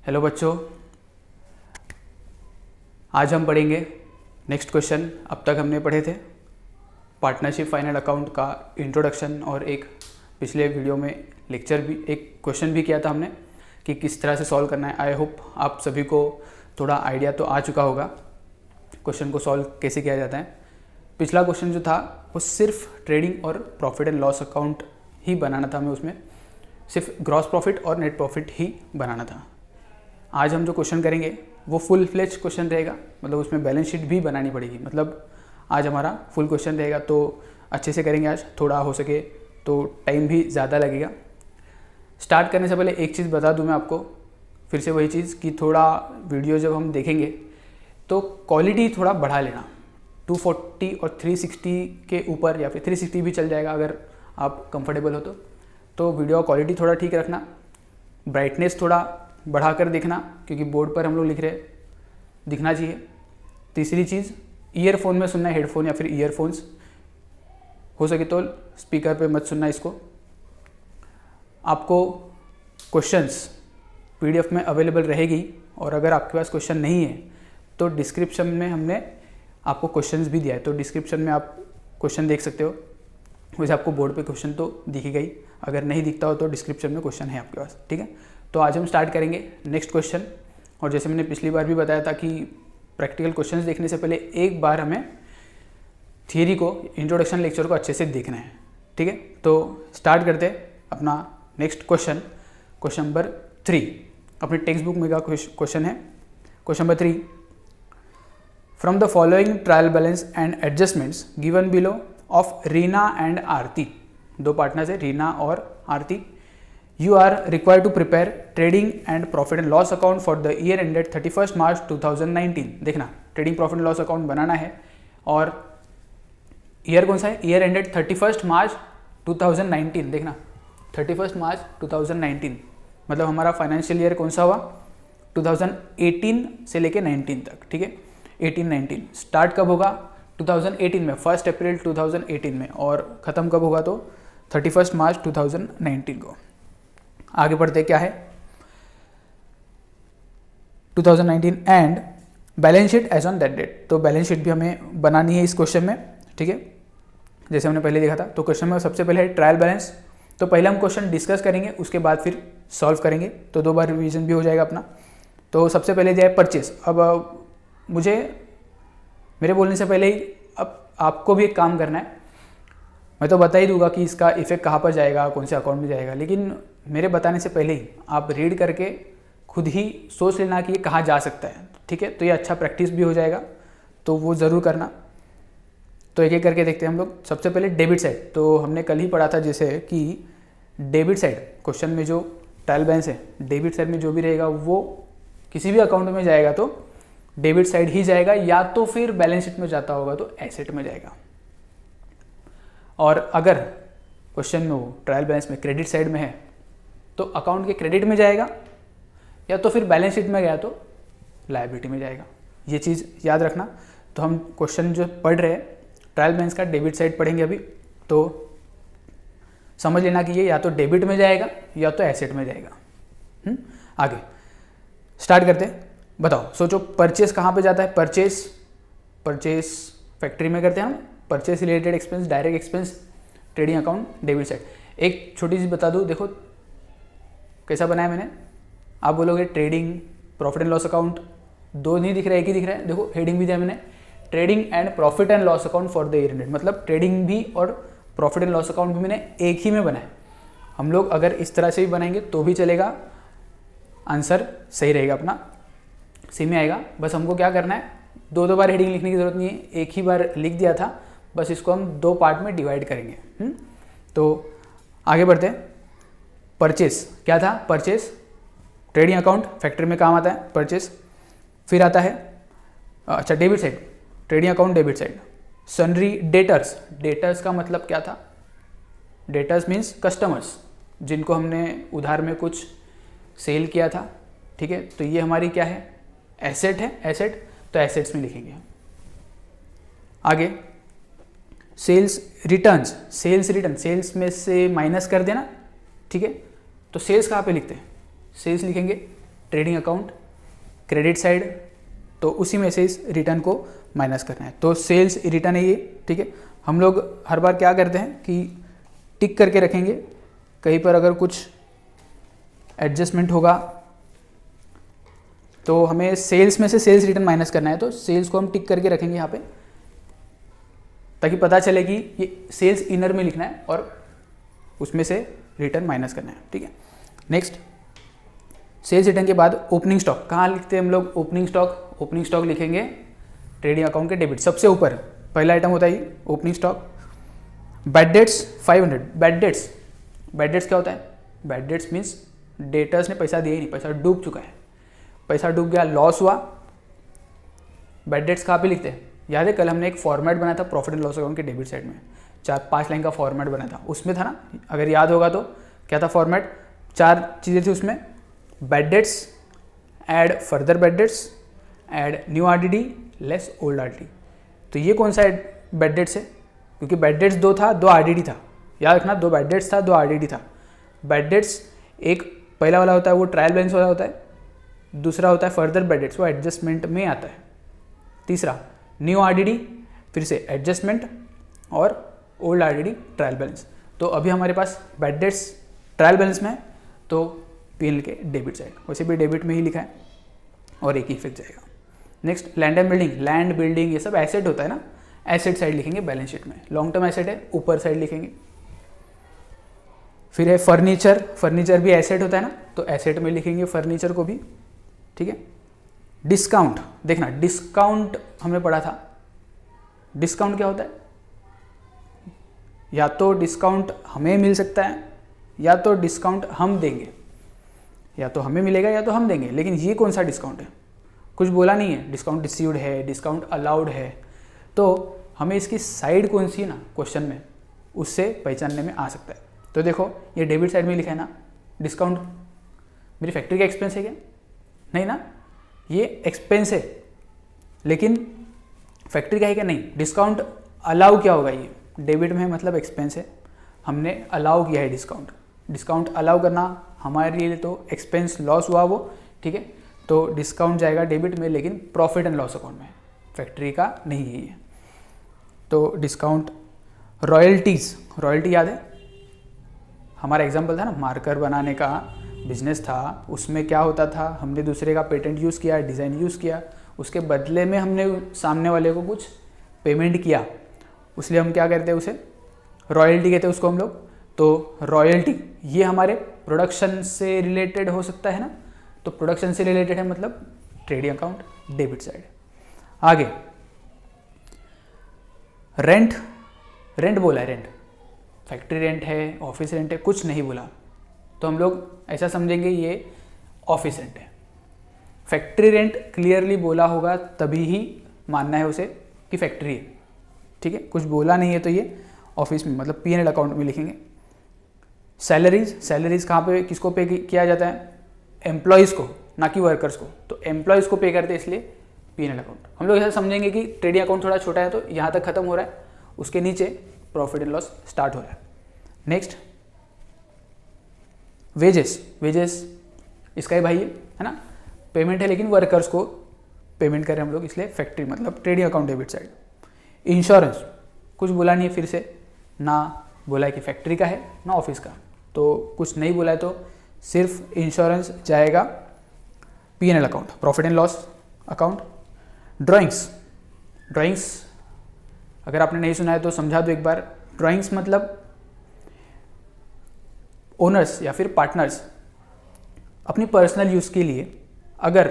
Hello बच्चों, आज हम पढ़ेंगे नेक्स्ट क्वेश्चन। अब तक हमने पढ़े थे पार्टनरशिप फाइनल अकाउंट का इंट्रोडक्शन और एक पिछले वीडियो में लेक्चर भी, एक क्वेश्चन भी किया था हमने कि किस तरह से सॉल्व करना है। आई होप आप सभी को थोड़ा आइडिया तो आ चुका होगा क्वेश्चन को सॉल्व कैसे किया जाता है। पिछला क्वेश्चन जो था वो सिर्फ ट्रेडिंग और प्रॉफिट एंड लॉस अकाउंट ही बनाना था, हमें उसमें सिर्फ ग्रॉस प्रॉफिट और नेट प्रॉफिट ही बनाना था। आज हम जो क्वेश्चन करेंगे वो फुल फ्लेज क्वेश्चन रहेगा, मतलब उसमें बैलेंस शीट भी बनानी पड़ेगी। मतलब आज हमारा फुल क्वेश्चन रहेगा तो अच्छे से करेंगे। आज थोड़ा हो सके तो टाइम भी ज़्यादा लगेगा। स्टार्ट करने से पहले एक चीज़ बता दूं मैं आपको, फिर से वही चीज़ कि थोड़ा वीडियो जब हम देखेंगे तो क्वालिटी थोड़ा बढ़ा लेना। 240 और 360 के ऊपर या फिर 360 भी चल जाएगा अगर आप कंफर्टेबल हो तो वीडियो क्वालिटी थोड़ा ठीक रखना। ब्राइटनेस थोड़ा बढ़ा कर देखना क्योंकि बोर्ड पर हम लोग लिख रहे हैं, दिखना चाहिए। तीसरी चीज़, ईयरफोन में सुनना, हेडफोन या फिर ईयरफोन्स, हो सके तो स्पीकर पे मत सुनना इसको। आपको क्वेश्चंस पीडीएफ में अवेलेबल रहेगी और अगर आपके पास क्वेश्चन नहीं है तो डिस्क्रिप्शन में हमने आपको क्वेश्चंस भी दिया है, तो डिस्क्रिप्शन में आप क्वेश्चन देख सकते हो। वैसे आपको बोर्ड पे क्वेश्चन तो दिखेगा ही, अगर नहीं दिखता हो तो डिस्क्रिप्शन में क्वेश्चन है आपके पास, ठीक है। तो आज हम स्टार्ट करेंगे नेक्स्ट क्वेश्चन। और जैसे मैंने पिछली बार भी बताया था कि प्रैक्टिकल क्वेश्चंस देखने से पहले एक बार हमें थियरी को, इंट्रोडक्शन लेक्चर को अच्छे से देखना है, ठीक है। तो स्टार्ट करते हैं अपना नेक्स्ट क्वेश्चन, क्वेश्चन नंबर 3। अपने टेक्स्ट बुक में का क्वेश्चन है। Question number 3, from the following trial balance and adjustments given below of Reena and Aarti, दो पार्टनर्स है रीना और आरती, you are required to prepare trading and profit and loss account for the year ended 31st March 2019। देखना, trading profit and loss account बनाना है और year कौन सा है, ईयर एंडेड 31st मार्च 2019। देखना 31st मार्च 2019 मतलब हमारा फाइनेंशियल ईयर कौन सा हुआ, 2018 से लेके 19 तक, ठीक है। 18-19 स्टार्ट कब होगा, 2018 में, 1 अप्रैल 2018 में, और ख़त्म कब होगा तो 31st मार्च 2019 को। आगे बढ़ते क्या है, 2019 and balance sheet as on that date. तो बैलेंस शीट भी हमें बनानी है इस क्वेश्चन में, ठीक है, जैसे हमने पहले देखा था। तो क्वेश्चन में सबसे पहले है ट्रायल बैलेंस। तो पहले हम क्वेश्चन डिस्कस करेंगे, उसके बाद फिर सॉल्व करेंगे, तो 2 बार रिवीजन भी हो जाएगा अपना। तो सबसे पहले दिया है परचेस। अब मुझे मेरे बोलने से पहले ही अब आपको भी एक काम करना है। मैं तो बता ही दूंगा कि इसका इफेक्ट कहाँ पर जाएगा, कौन से अकाउंट में जाएगा, लेकिन मेरे बताने से पहले ही आप रीड करके खुद ही सोच लेना कि ये कहाँ जा सकता है, ठीक है। तो ये अच्छा प्रैक्टिस भी हो जाएगा, तो वो ज़रूर करना। तो एक एक करके देखते हैं हम लोग। सबसे पहले डेबिट साइड। तो हमने कल ही पढ़ा था जैसे कि डेबिट साइड क्वेश्चन में जो ट्रायल बैलेंस है, डेबिट साइड में जो भी रहेगा वो किसी भी अकाउंट में जाएगा तो डेबिट साइड ही जाएगा, या तो फिर बैलेंस शीट में जाता होगा तो एसेट में जाएगा। और अगर क्वेश्चन में वो ट्रायल बैलेंस में क्रेडिट साइड में है तो अकाउंट के क्रेडिट में जाएगा, या तो फिर बैलेंस शीट में गया तो लायबिलिटी में जाएगा। ये चीज़ याद रखना। तो हम क्वेश्चन जो पढ़ रहे हैं ट्रायल बैलेंस का डेबिट साइड पढ़ेंगे अभी, तो समझ लेना कि ये या तो डेबिट में जाएगा या तो एसेट में जाएगा। आगे स्टार्ट करते हैं। बताओ, सोचो परचेस कहाँ पे जाता है। परचेस फैक्ट्री में करते हैं हम। Purchase related expense, direct expense, trading account, debit side. एक छोटी चीज़ बता दूँ, देखो कैसा बनाया मैंने। आप बोलोगे trading profit and loss account, 2 नहीं दिख रहा है, एक ही दिख रहा है। देखो हेडिंग भी दिया मैंने, trading and profit and loss account for the year ended, मतलब ट्रेडिंग भी और प्रॉफिट एंड लॉस अकाउंट भी मैंने एक ही में बनाया। हम लोग अगर इस तरह से भी बनाएंगे तो भी चलेगा, आंसर सही रहेगा, अपना सही में आएगा। बस हमको क्या करना है, 2 बार हेडिंग लिखने की जरूरत नहीं है, एक ही बार लिख दिया था, बस इसको हम 2 पार्ट में डिवाइड करेंगे। तो आगे बढ़ते हैं। परचेस क्या था, परचेस ट्रेडिंग अकाउंट फैक्ट्री में काम आता है परचेस। फिर आता है अच्छा debit side, trading account debit side. Sundry debtors, debtors का मतलब क्या था, डेटर्स मीन्स कस्टमर्स, जिनको हमने उधार में कुछ सेल किया था, ठीक है। तो ये हमारी क्या है, एसेट है, एसेट, तो एसेट्स में लिखेंगे। आगे sales returns, sales return, sales में से माइनस कर देना, ठीक है। तो सेल्स कहाँ पे लिखते हैं, सेल्स लिखेंगे ट्रेडिंग अकाउंट, क्रेडिट साइड, तो उसी में से इस रिटर्न को माइनस करना है। तो सेल्स रिटर्न है ये, ठीक है। हम लोग हर बार क्या करते हैं कि टिक करके रखेंगे, कहीं पर अगर कुछ एडजस्टमेंट होगा तो हमें सेल्स में से सेल्स रिटर्न माइनस करना है, तो सेल्स को हम टिक करके रखेंगे यहाँ पे, ताकि पता चले कि ये सेल्स इनर में लिखना है और उसमें से रिटर्न माइनस करना है, ठीक है। नेक्स्ट, सेल्स रिटर्न के बाद ओपनिंग स्टॉक, कहाँ लिखते हैं हम लोग ओपनिंग स्टॉक? ओपनिंग स्टॉक लिखेंगे ट्रेडिंग अकाउंट के डेबिट, सबसे ऊपर पहला आइटम होता है ये opening stock. Bad debts 500, bad debts क्या होता है? बैड डेट्स मीन्स डेटर्स ने पैसा दिया ही नहीं, पैसा डूब चुका है, पैसा डूब गया, लॉस हुआ। बैड डेट्स कहाँ पे लिखते हैं? याद है कल हमने एक फॉर्मेट बनाया था प्रॉफिट एंड लॉस अकाउंट के डेबिट साइड में, 4-5 लाइन का फॉर्मेट बना था, उसमें था ना, अगर याद होगा तो क्या था फॉर्मेट? 4 चीज़ें थी उसमें, bad debts, add further bad debts, add new RDD, less old RDD. तो ये कौन सा बैड डेट्स है? क्योंकि बैड डेट्स 2 था, 2 आरडीडी था, याद रखना, 2 बैड डेट्स था, 2 आरडीडी था। बैड डेट्स एक पहला वाला होता है वो ट्रायल बैलेंस वाला होता है, दूसरा होता है फर्दर बैड डेट्स, वो एडजस्टमेंट में आता है। तीसरा न्यू आरडीडी, फिर से एडजस्टमेंट, और ओल्ड आरडीडी ट्रायल बैलेंस। तो अभी हमारे पास बैड डेट्स ट्रायल बैलेंस में है, तो पीएनएल के डेबिट साइड, वैसे भी डेबिट में ही लिखा है और एक ही इफेक्ट जाएगा। Next, land and building, land building ये सब एसेट होता है ना, एसेट साइड लिखेंगे बैलेंस शीट में, लॉन्ग टर्म एसेट है, ऊपर साइड लिखेंगे। फिर है फर्नीचर, फर्नीचर भी एसेट होता है ना, तो एसेट में लिखेंगे फर्नीचर को भी, ठीक है। डिस्काउंट, देखना डिस्काउंट हमने पढ़ा था, डिस्काउंट क्या होता है? या तो डिस्काउंट हमें मिल सकता है, या तो डिस्काउंट हम देंगे, या तो हमें मिलेगा या तो हम देंगे, लेकिन ये कौन सा डिस्काउंट है? कुछ बोला नहीं है, डिस्काउंट रिसीव्ड है, डिस्काउंट अलाउड है, तो हमें इसकी साइड कौन सी है ना क्वेश्चन में, उससे पहचानने में आ सकता है। तो देखो ये डेबिट साइड में लिखा है ना, डिस्काउंट मेरी फैक्ट्री का एक्सपेंस है क्या? नहीं ना, ये एक्सपेंस है, लेकिन फैक्ट्री का है क्या? नहीं। डिस्काउंट अलाउ क्या होगा? ये डेबिट में है मतलब एक्सपेंस है, हमने अलाउ किया है डिस्काउंट। डिस्काउंट अलाउ करना हमारे लिए तो एक्सपेंस लॉस हुआ वो, ठीक है, तो डिस्काउंट जाएगा डेबिट में, लेकिन प्रॉफिट एंड लॉस अकाउंट में, फैक्ट्री का नहीं है ये। तो डिस्काउंट, रॉयल्टीज़, रॉयल्टी याद है हमारा एग्जाम्पल था ना, मार्कर बनाने का बिजनेस था, उसमें क्या होता था, हमने दूसरे का पेटेंट यूज़ किया, डिज़ाइन यूज़ किया, उसके बदले में हमने सामने वाले को कुछ पेमेंट किया, इसलिए हम क्या कहते हैं उसे? रॉयल्टी कहते हैं उसको हम लोग। तो रॉयल्टी ये हमारे प्रोडक्शन से रिलेटेड हो सकता है ना, तो प्रोडक्शन से रिलेटेड है मतलब ट्रेडिंग अकाउंट डेबिट साइड। आगे रेंट, रेंट बोला है, रेंट फैक्ट्री रेंट है, ऑफिस रेंट है, कुछ नहीं बोला, तो हम लोग ऐसा समझेंगे ये ऑफिस रेंट है। फैक्ट्री रेंट क्लियरली बोला होगा तभी ही मानना है उसे कि फैक्ट्री है, ठीक है, कुछ बोला नहीं है तो ये ऑफिस में मतलब पीएनएल अकाउंट में लिखेंगे। सैलरीज, सैलरीज कहाँ पे किसको पे किया जाता है? एम्प्लॉयज़ को, ना कि वर्कर्स को, तो एम्प्लॉयज़ को पे करते हैं इसलिए पीएनएल अकाउंट। हम लोग ऐसा समझेंगे कि ट्रेडिंग अकाउंट थोड़ा छोटा है तो यहाँ तक खत्म हो रहा है, उसके नीचे प्रॉफिट एंड लॉस स्टार्ट हो रहा है। नेक्स्ट वेजेस, वेजेस इसका ही भाई है ना, पेमेंट है लेकिन वर्कर्स को पेमेंट करें हम लोग, इसलिए फैक्ट्री मतलब trading account debit side. Insurance कुछ बोला नहीं है, फिर से ना बोला है कि फैक्ट्री का है ना ऑफिस का, तो कुछ नहीं बोला है, तो सिर्फ इंश्योरेंस जाएगा PNL account, profit and loss account. Drawings, drawings अगर आपने नहीं सुना है तो समझा दो एक बार। ड्राइंग्स मतलब ओनर्स या फिर पार्टनर्स अपनी पर्सनल यूज़ के लिए अगर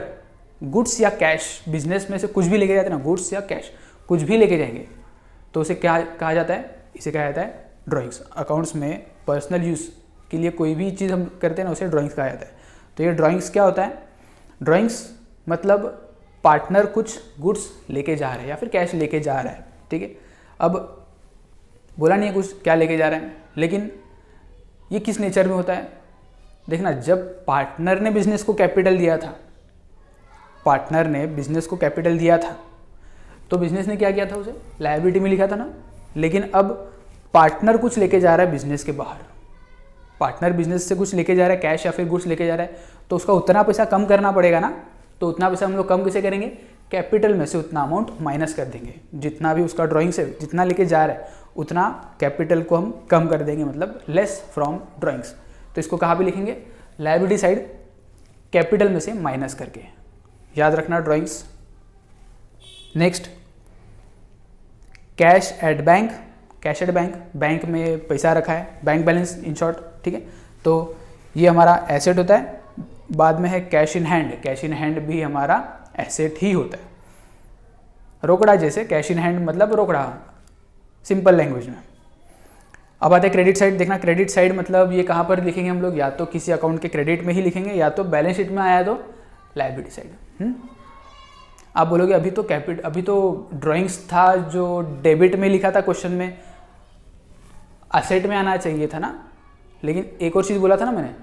गुड्स या कैश, बिजनेस में से कुछ भी लेके जाते हैं ना, गुड्स या कैश कुछ भी लेके जाएंगे, तो उसे क्या कहा जाता है? इसे कहा जाता है ड्राइंग्स। अकाउंट्स में पर्सनल यूज़ के लिए कोई भी चीज़ हम करते हैं ना, उसे ड्राइंग्स कहा जाता है। तो ये ड्राइंग्स क्या होता है? ड्राइंग्स मतलब पार्टनर कुछ गुड्स लेके जा रहे हैं या फिर कैश लेके जा रहा है, ठीक है। अब बोला नहीं है कुछ क्या लेके जा रहे हैं, लेकिन ये किस नेचर में होता है? देखना, जब पार्टनर ने बिजनेस को कैपिटल दिया था, पार्टनर ने बिजनेस को कैपिटल दिया था, तो बिजनेस ने क्या किया था? उसे लायबिलिटी में लिखा था ना। लेकिन अब पार्टनर कुछ लेके जा रहा है बिजनेस के बाहर, पार्टनर बिजनेस से कुछ लेके जा रहा है, कैश या फिर गुड्स लेके जा रहा है, तो उसका उतना पैसा कम करना पड़ेगा ना। तो उतना पैसा हम लोग कम कैसे करेंगे, कैपिटल में से उतना अमाउंट माइनस कर देंगे। जितना भी उसका ड्राइंग से जितना लेके जा रहा है उतना कैपिटल को हम कम कर देंगे, मतलब लेस फ्रॉम ड्राइंग्स। तो इसको कहाँ पे लिखेंगे, लायबिलिटी साइड कैपिटल में से माइनस करके, याद रखना drawings. Next, cash at bank, cash at bank, bank में पैसा रखा है, बैंक बैलेंस इन शॉर्ट, ठीक है। तो ये हमारा एसेट होता है। बाद में है cash in hand, cash in hand भी हमारा एसेट ही होता है। रोकड़ा जैसे कैश इन हैंड मतलब रोकड़ा, सिंपल लैंग्वेज में। अब आते हैं क्रेडिट साइड। देखना क्रेडिट साइड मतलब ये कहाँ पर लिखेंगे हम लोग, या तो किसी अकाउंट के क्रेडिट में ही लिखेंगे, या तो बैलेंस शीट में आया तो लायबिलिटी साइड। आप बोलोगे अभी तो ड्राइंग्स था जो डेबिट में लिखा था क्वेश्चन में, असेट में आना चाहिए था ना। लेकिन एक और चीज़ बोला था ना मैंने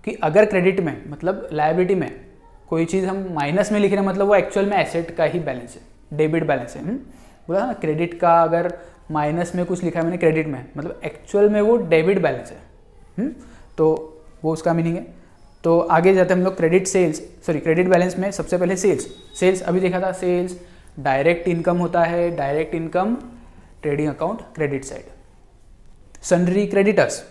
कि अगर क्रेडिट में मतलब लायबिलिटी में कोई चीज़ हम माइनस में लिख रहे हैं, मतलब वो एक्चुअल में एसेट का ही बैलेंस है, डेबिट बैलेंस है। बोला था ना क्रेडिट का अगर माइनस में कुछ लिखा है मैंने क्रेडिट में, मतलब एक्चुअल में वो डेबिट बैलेंस है। तो वो उसका मीनिंग है। तो आगे जाते हैं हम लोग क्रेडिट बैलेंस में। सबसे पहले सेल्स अभी देखा था, सेल्स डायरेक्ट इनकम होता है, direct income trading account credit side. Sundry creditors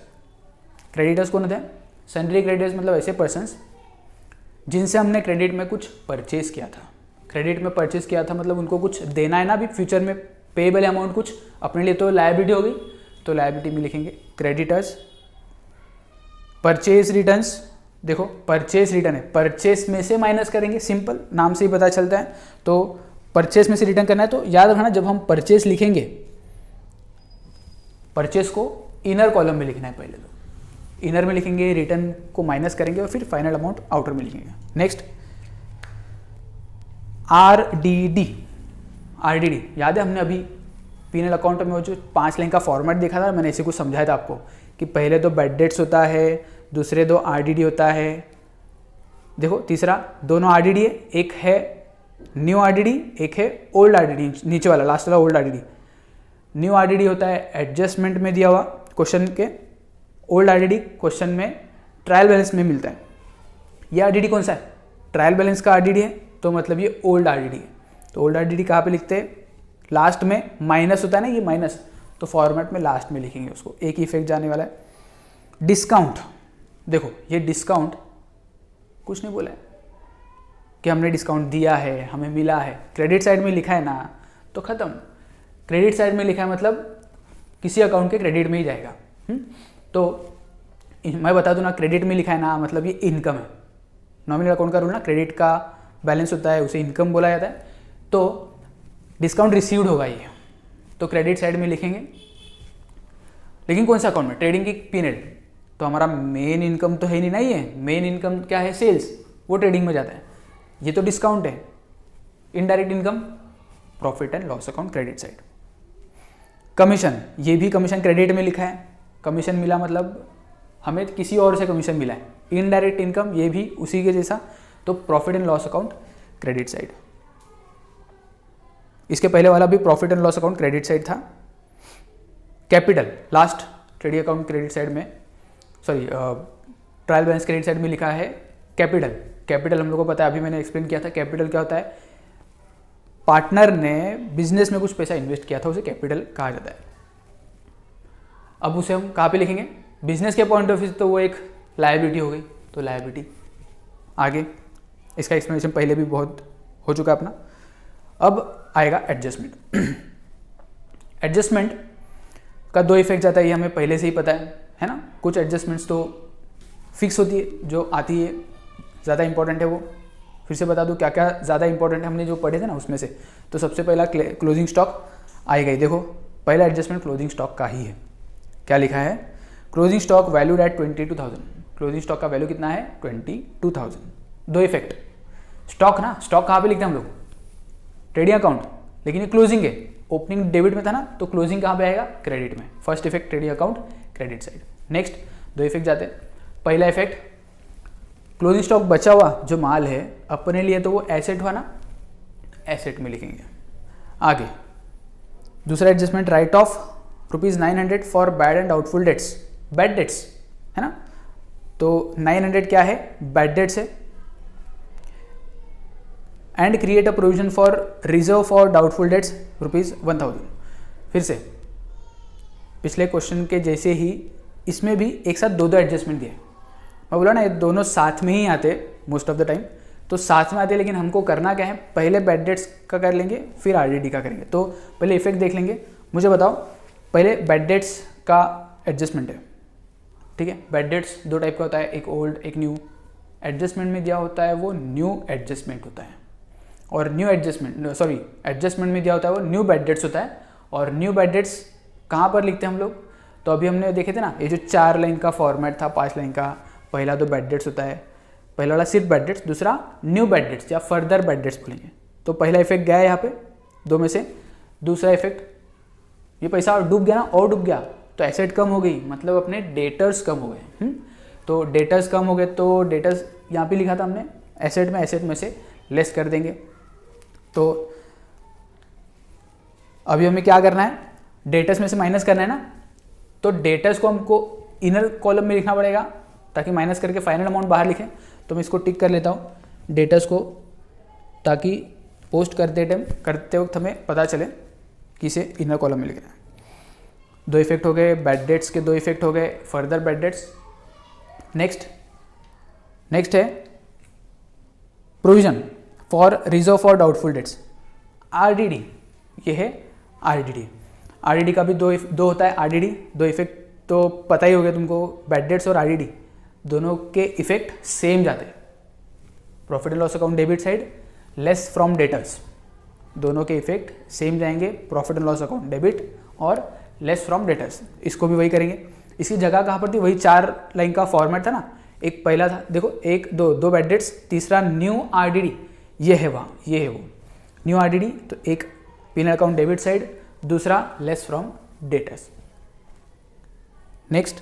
कौन होते हैं, सन्ड्री क्रेडिटर्स मतलब ऐसे पर्सन्स जिनसे हमने क्रेडिट में कुछ परचेज किया था। क्रेडिट में परचेज किया था मतलब उनको कुछ देना है ना अभी फ्यूचर में, पेएबल अमाउंट कुछ अपने लिए, तो लायबिलिटी हो गई, तो लायबिलिटी में लिखेंगे क्रेडिटर्स। परचेज रिटर्न्स, देखो परचेज रिटर्न है, परचेज में से माइनस करेंगे, सिंपल नाम से ही पता चलता है। तो परचेज में से रिटर्न करना है, तो याद रखना जब हम परचेज लिखेंगे, परचेज को इनर कॉलम में लिखना है पहले, तो इनर में लिखेंगे, रिटर्न को माइनस करेंगे और फिर फाइनल अमाउंट आउटर में लिखेंगे। नेक्स्ट, आरडीडी याद है हमने अभी पीएनएल अकाउंट में वो जो 5 लाइन का फॉर्मेट देखा था, मैंने इसी को समझाया था आपको कि पहले तो बैड डेट्स होता है, दूसरे 2 आरडीडी होता है। देखो तीसरा दोनों आरडीडी है, एक है न्यू आरडीडी, एक है ओल्ड आरडीडी, नीचे वाला लास्ट वाला ओल्ड आरडीडी। न्यू आरडीडी होता है एडजस्टमेंट में दिया हुआ क्वेश्चन के, ओल्ड आरडीडी क्वेश्चन में ट्रायल बैलेंस में मिलता है। ये आरडीडी कौन सा है, ट्रायल बैलेंस का आरडीडी है, तो मतलब ये ओल्ड आरडीडी है। तो ओल्ड आरडीडी कहाँ पे लिखते हैं, लास्ट में माइनस होता है ना, ये माइनस, तो फॉर्मेट में लास्ट में लिखेंगे उसको, एक ही इफेक्ट जाने वाला है। डिस्काउंट, देखो ये डिस्काउंट कुछ नहीं बोला है कि हमने डिस्काउंट दिया है, हमें मिला है, क्रेडिट साइड में लिखा है ना, तो खत्म। क्रेडिट साइड में लिखा है मतलब किसी अकाउंट के क्रेडिट में ही जाएगा। तो मैं बता दूं ना, क्रेडिट में लिखा है ना मतलब ये इनकम है। नॉमिनल अकाउंट का रूल ना, क्रेडिट का बैलेंस होता है उसे इनकम बोला जाता है। तो डिस्काउंट रिसीव्ड होगा ये, तो क्रेडिट साइड में लिखेंगे। लेकिन कौन सा अकाउंट में, ट्रेडिंग की पीएनएल, तो हमारा मेन इनकम तो है नहीं है, मेन इनकम क्या है, सेल्स, वो ट्रेडिंग में जाता है। ये तो डिस्काउंट है। Indirect income profit and loss account credit side. Commission, ये भी कमीशन क्रेडिट में लिखा है, कमीशन मिला मतलब हमें किसी और से कमीशन मिला है। इनडायरेक्ट इनकम ये भी उसी के जैसा, तो profit and loss account credit side. इसके पहले वाला भी profit and loss account credit side था। Capital last trading account credit side में, sorry trial balance credit side में लिखा है कैपिटल। कैपिटल हम लोग को पता है, अभी मैंने एक्सप्लेन किया था कैपिटल क्या होता है। पार्टनर ने बिजनेस में कुछ पैसा इन्वेस्ट किया था, उसे कैपिटल कहा जाता है। अब उसे हम कहाँ पे लिखेंगे, बिजनेस के पॉइंट ऑफ व्यू तो वो एक लायबिलिटी हो गई, तो लायबिलिटी। आगे इसका एक्सप्लेनेशन पहले भी बहुत हो चुका है अपना। अब आएगा एडजस्टमेंट। एडजस्टमेंट का 2 इफेक्ट जाता है, ये हमें पहले से ही पता है ना। कुछ एडजस्टमेंट्स तो फिक्स होती है, जो आती है ज़्यादा इंपॉर्टेंट है वो। फिर से बता दूं क्या क्या ज़्यादा इंपॉर्टेंट है, हमने जो पढ़े थे ना उसमें से। तो सबसे पहला क्लोजिंग स्टॉक आएगा ही। देखो पहला एडजस्टमेंट क्लोजिंग स्टॉक का ही है। क्या लिखा है, closing stock valued at 22,000। Closing stock का वैल्यू कितना है, 22,000। 2 इफेक्ट, स्टॉक ना, स्टॉक कहाँ पे लिखते हैं हम लोग, ट्रेडिंग अकाउंट, लेकिन ये क्लोजिंग है। ओपनिंग डेबिट में था ना, तो क्लोजिंग कहाँ पे आएगा, क्रेडिट में। First effect trading account credit side. Next 2 effect जाते हैं। पहला इफेक्ट, क्लोजिंग स्टॉक बचा हुआ जो माल है अपने लिए, तो वो एसेट हुआ ना, एसेट में लिखेंगे। आगे दूसरा adjustment, right of ₹900 for bad and doubtful debts. Bad debts, है ना। तो 900 क्या है, बैड डेट्स है। And create a provision for reserve for doubtful debts ₹1000। फिर से पिछले क्वेश्चन के जैसे ही इसमें भी एक साथ दो एडजस्टमेंट दिए। मैं बोला ना ये दोनों साथ में ही आते मोस्ट ऑफ द टाइम, तो साथ में आते हैं, लेकिन हमको करना क्या है, पहले बैड डेट्स का कर लेंगे फिर आरडीडी का करेंगे। तो पहले इफेक्ट देख लेंगे। मुझे बताओ पहले बैड डेट्स का एडजस्टमेंट है, ठीक है। बैड डेट्स दो टाइप का होता है, एक ओल्ड एक न्यू। एडजस्टमेंट में दिया होता है वो न्यू एडजस्टमेंट होता है, और न्यू एडजस्टमेंट में दिया होता है वो न्यू बैड डेट्स होता है। और न्यू बैड डेट्स कहाँ पर लिखते हैं हम लोग, तो अभी हमने देखे थे ना, ये जो 4 लाइन का फॉर्मेट था 5 लाइन का, पहला तो बैड डेट्स होता है, पहला वाला सिर्फ बैड डेट्स, दूसरा न्यू बैड डेट्स या फर्दर बैड डेट्स बोलेंगे। तो पहला इफेक्ट गया है यहाँ पे दो में से। दूसरा इफेक्ट, ये पैसा और डूब गया ना, और डूब गया तो एसेट कम हो गई, मतलब अपने डेटर्स कम हो गए। तो डेटर्स कम हो गए, तो डेटर्स यहाँ पे लिखा था हमने एसेट में से लेस कर देंगे। तो अभी हमें क्या करना है, डेटर्स में से माइनस करना है ना, तो डेटर्स को हमको इनर कॉलम में लिखना पड़ेगा ताकि माइनस करके फाइनल अमाउंट बाहर लिखें। तो मैं इसको टिक कर लेता हूँ डेटर्स को, ताकि पोस्ट करते वक्त हमें पता चले कि इसे इनर कॉलम में लिखना है। दो इफेक्ट हो गए, बैड डेट्स के दो इफेक्ट हो गए, फर्दर बैड डेट्स। नेक्स्ट है provision for reserve for doubtful debts, RDD. ये है आरडीडी। आरडीडी का भी दो होता है आरडीडी, दो इफेक्ट तो पता ही हो गया तुमको, बैड डेट्स और आरडीडी दोनों के इफेक्ट सेम जाते हैं। Profit and loss account debit side lace from debtors, दोनों के इफेक्ट सेम जाएंगे, profit and loss account debit और लेस फ्रॉम डेटर्स। इसको भी वही करेंगे। इसकी जगह कहाँ पर थी, वही 4 लाइन का फॉर्मेट था ना। एक पहला था, देखो एक दो बैड डेट्स, तीसरा न्यू आरडीडी, ये है वहाँ, ये है वो न्यू आरडीडी। तो एक पी&एल अकाउंट डेबिट साइड, दूसरा less from debtors. Next,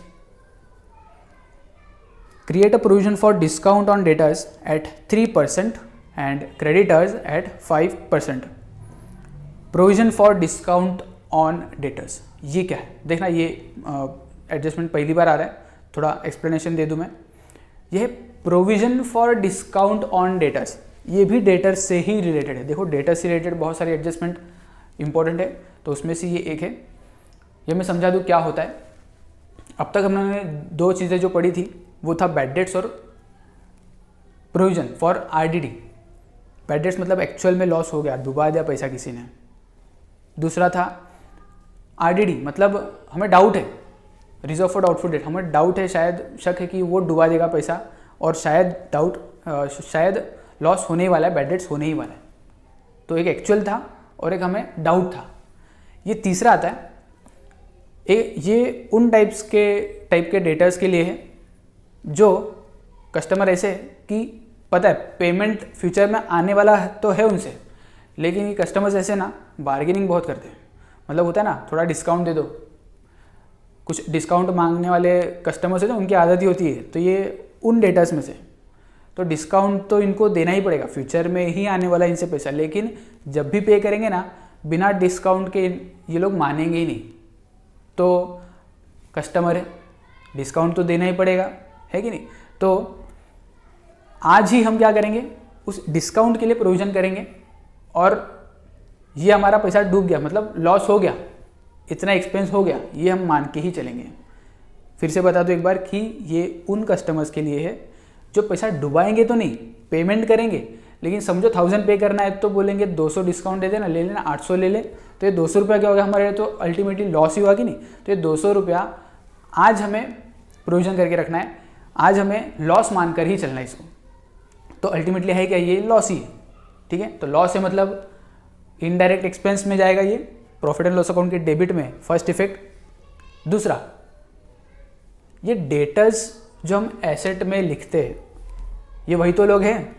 create a provision for discount on debtors at 3% and creditors at 5%. Provision for discount on debtors, ये क्या है, देखना ये एडजस्टमेंट पहली बार आ रहा है, थोड़ा एक्सप्लेनेशन दे दूं मैं। ये provision for discount on debtors, ये भी डेटर्स से ही रिलेटेड है। देखो डेटर्स से रिलेटेड बहुत सारे एडजस्टमेंट इंपॉर्टेंट है, तो उसमें से ये एक है। ये मैं समझा दूँ क्या होता है। अब तक हमने दो चीज़ें जो पढ़ी थी वो था बैड डेट्स और provision for RDD. Bad debts मतलब एक्चुअल में लॉस हो गया, डुबा दिया पैसा किसी ने। दूसरा था आरडीडी, मतलब हमें डाउट है, रिजर्व फॉर डाउटफुल डेट, हमें डाउट है, शायद शक है कि वो डुबा देगा पैसा, और शायद लॉस होने ही वाला है, बैड डेट्स होने ही वाला है। तो एक एक्चुअल था और एक हमें डाउट था। ये तीसरा आता है, ये उन टाइप के डेटर्स के लिए है जो कस्टमर ऐसे है कि पता है पेमेंट फ्यूचर में आने वाला है तो है उनसे, लेकिन ये कस्टमर्स ऐसे ना बार्गेनिंग बहुत करते हैं। मतलब होता है ना, थोड़ा डिस्काउंट दे दो, कुछ डिस्काउंट मांगने वाले कस्टमर्स है ना, उनकी आदत ही होती है। तो ये उन डेटर्स में से, तो डिस्काउंट तो इनको देना ही पड़ेगा, फ्यूचर में ही आने वाला इनसे पैसा, लेकिन जब भी पे करेंगे ना बिना डिस्काउंट के ये लोग मानेंगे ही नहीं। तो कस्टमर है, डिस्काउंट तो देना ही पड़ेगा, है कि नहीं। तो आज ही हम क्या करेंगे, उस डिस्काउंट के लिए प्रोविजन करेंगे, और ये हमारा पैसा डूब गया, मतलब लॉस हो गया, इतना एक्सपेंस हो गया, ये हम मान के ही चलेंगे। फिर से बता दो एक बार कि ये उन कस्टमर्स के लिए है जो पैसा डुबाएंगे तो नहीं, पेमेंट करेंगे, लेकिन समझो 1000 पे करना है तो बोलेंगे 200 डिस्काउंट दे देना, ले लेना 800 ले ले, तो ये 200 रुपया क्या हो गया हमारे, तो अल्टीमेटली लॉस ही हुआ कि नहीं। तो ये 200 रुपया आज हमें प्रोविजन करके रखना है, आज हमें लॉस मानकर ही चलना है इसको। तो अल्टीमेटली है क्या, ये लॉस ही है, ठीक है। तो लॉस है मतलब इनडायरेक्ट एक्सपेंस में जाएगा, ये प्रॉफिट एंड लॉस अकाउंट के डेबिट में फर्स्ट इफेक्ट। दूसरा, ये डेटर्स जो हम एसेट में लिखते हैं, ये वही तो लोग हैं,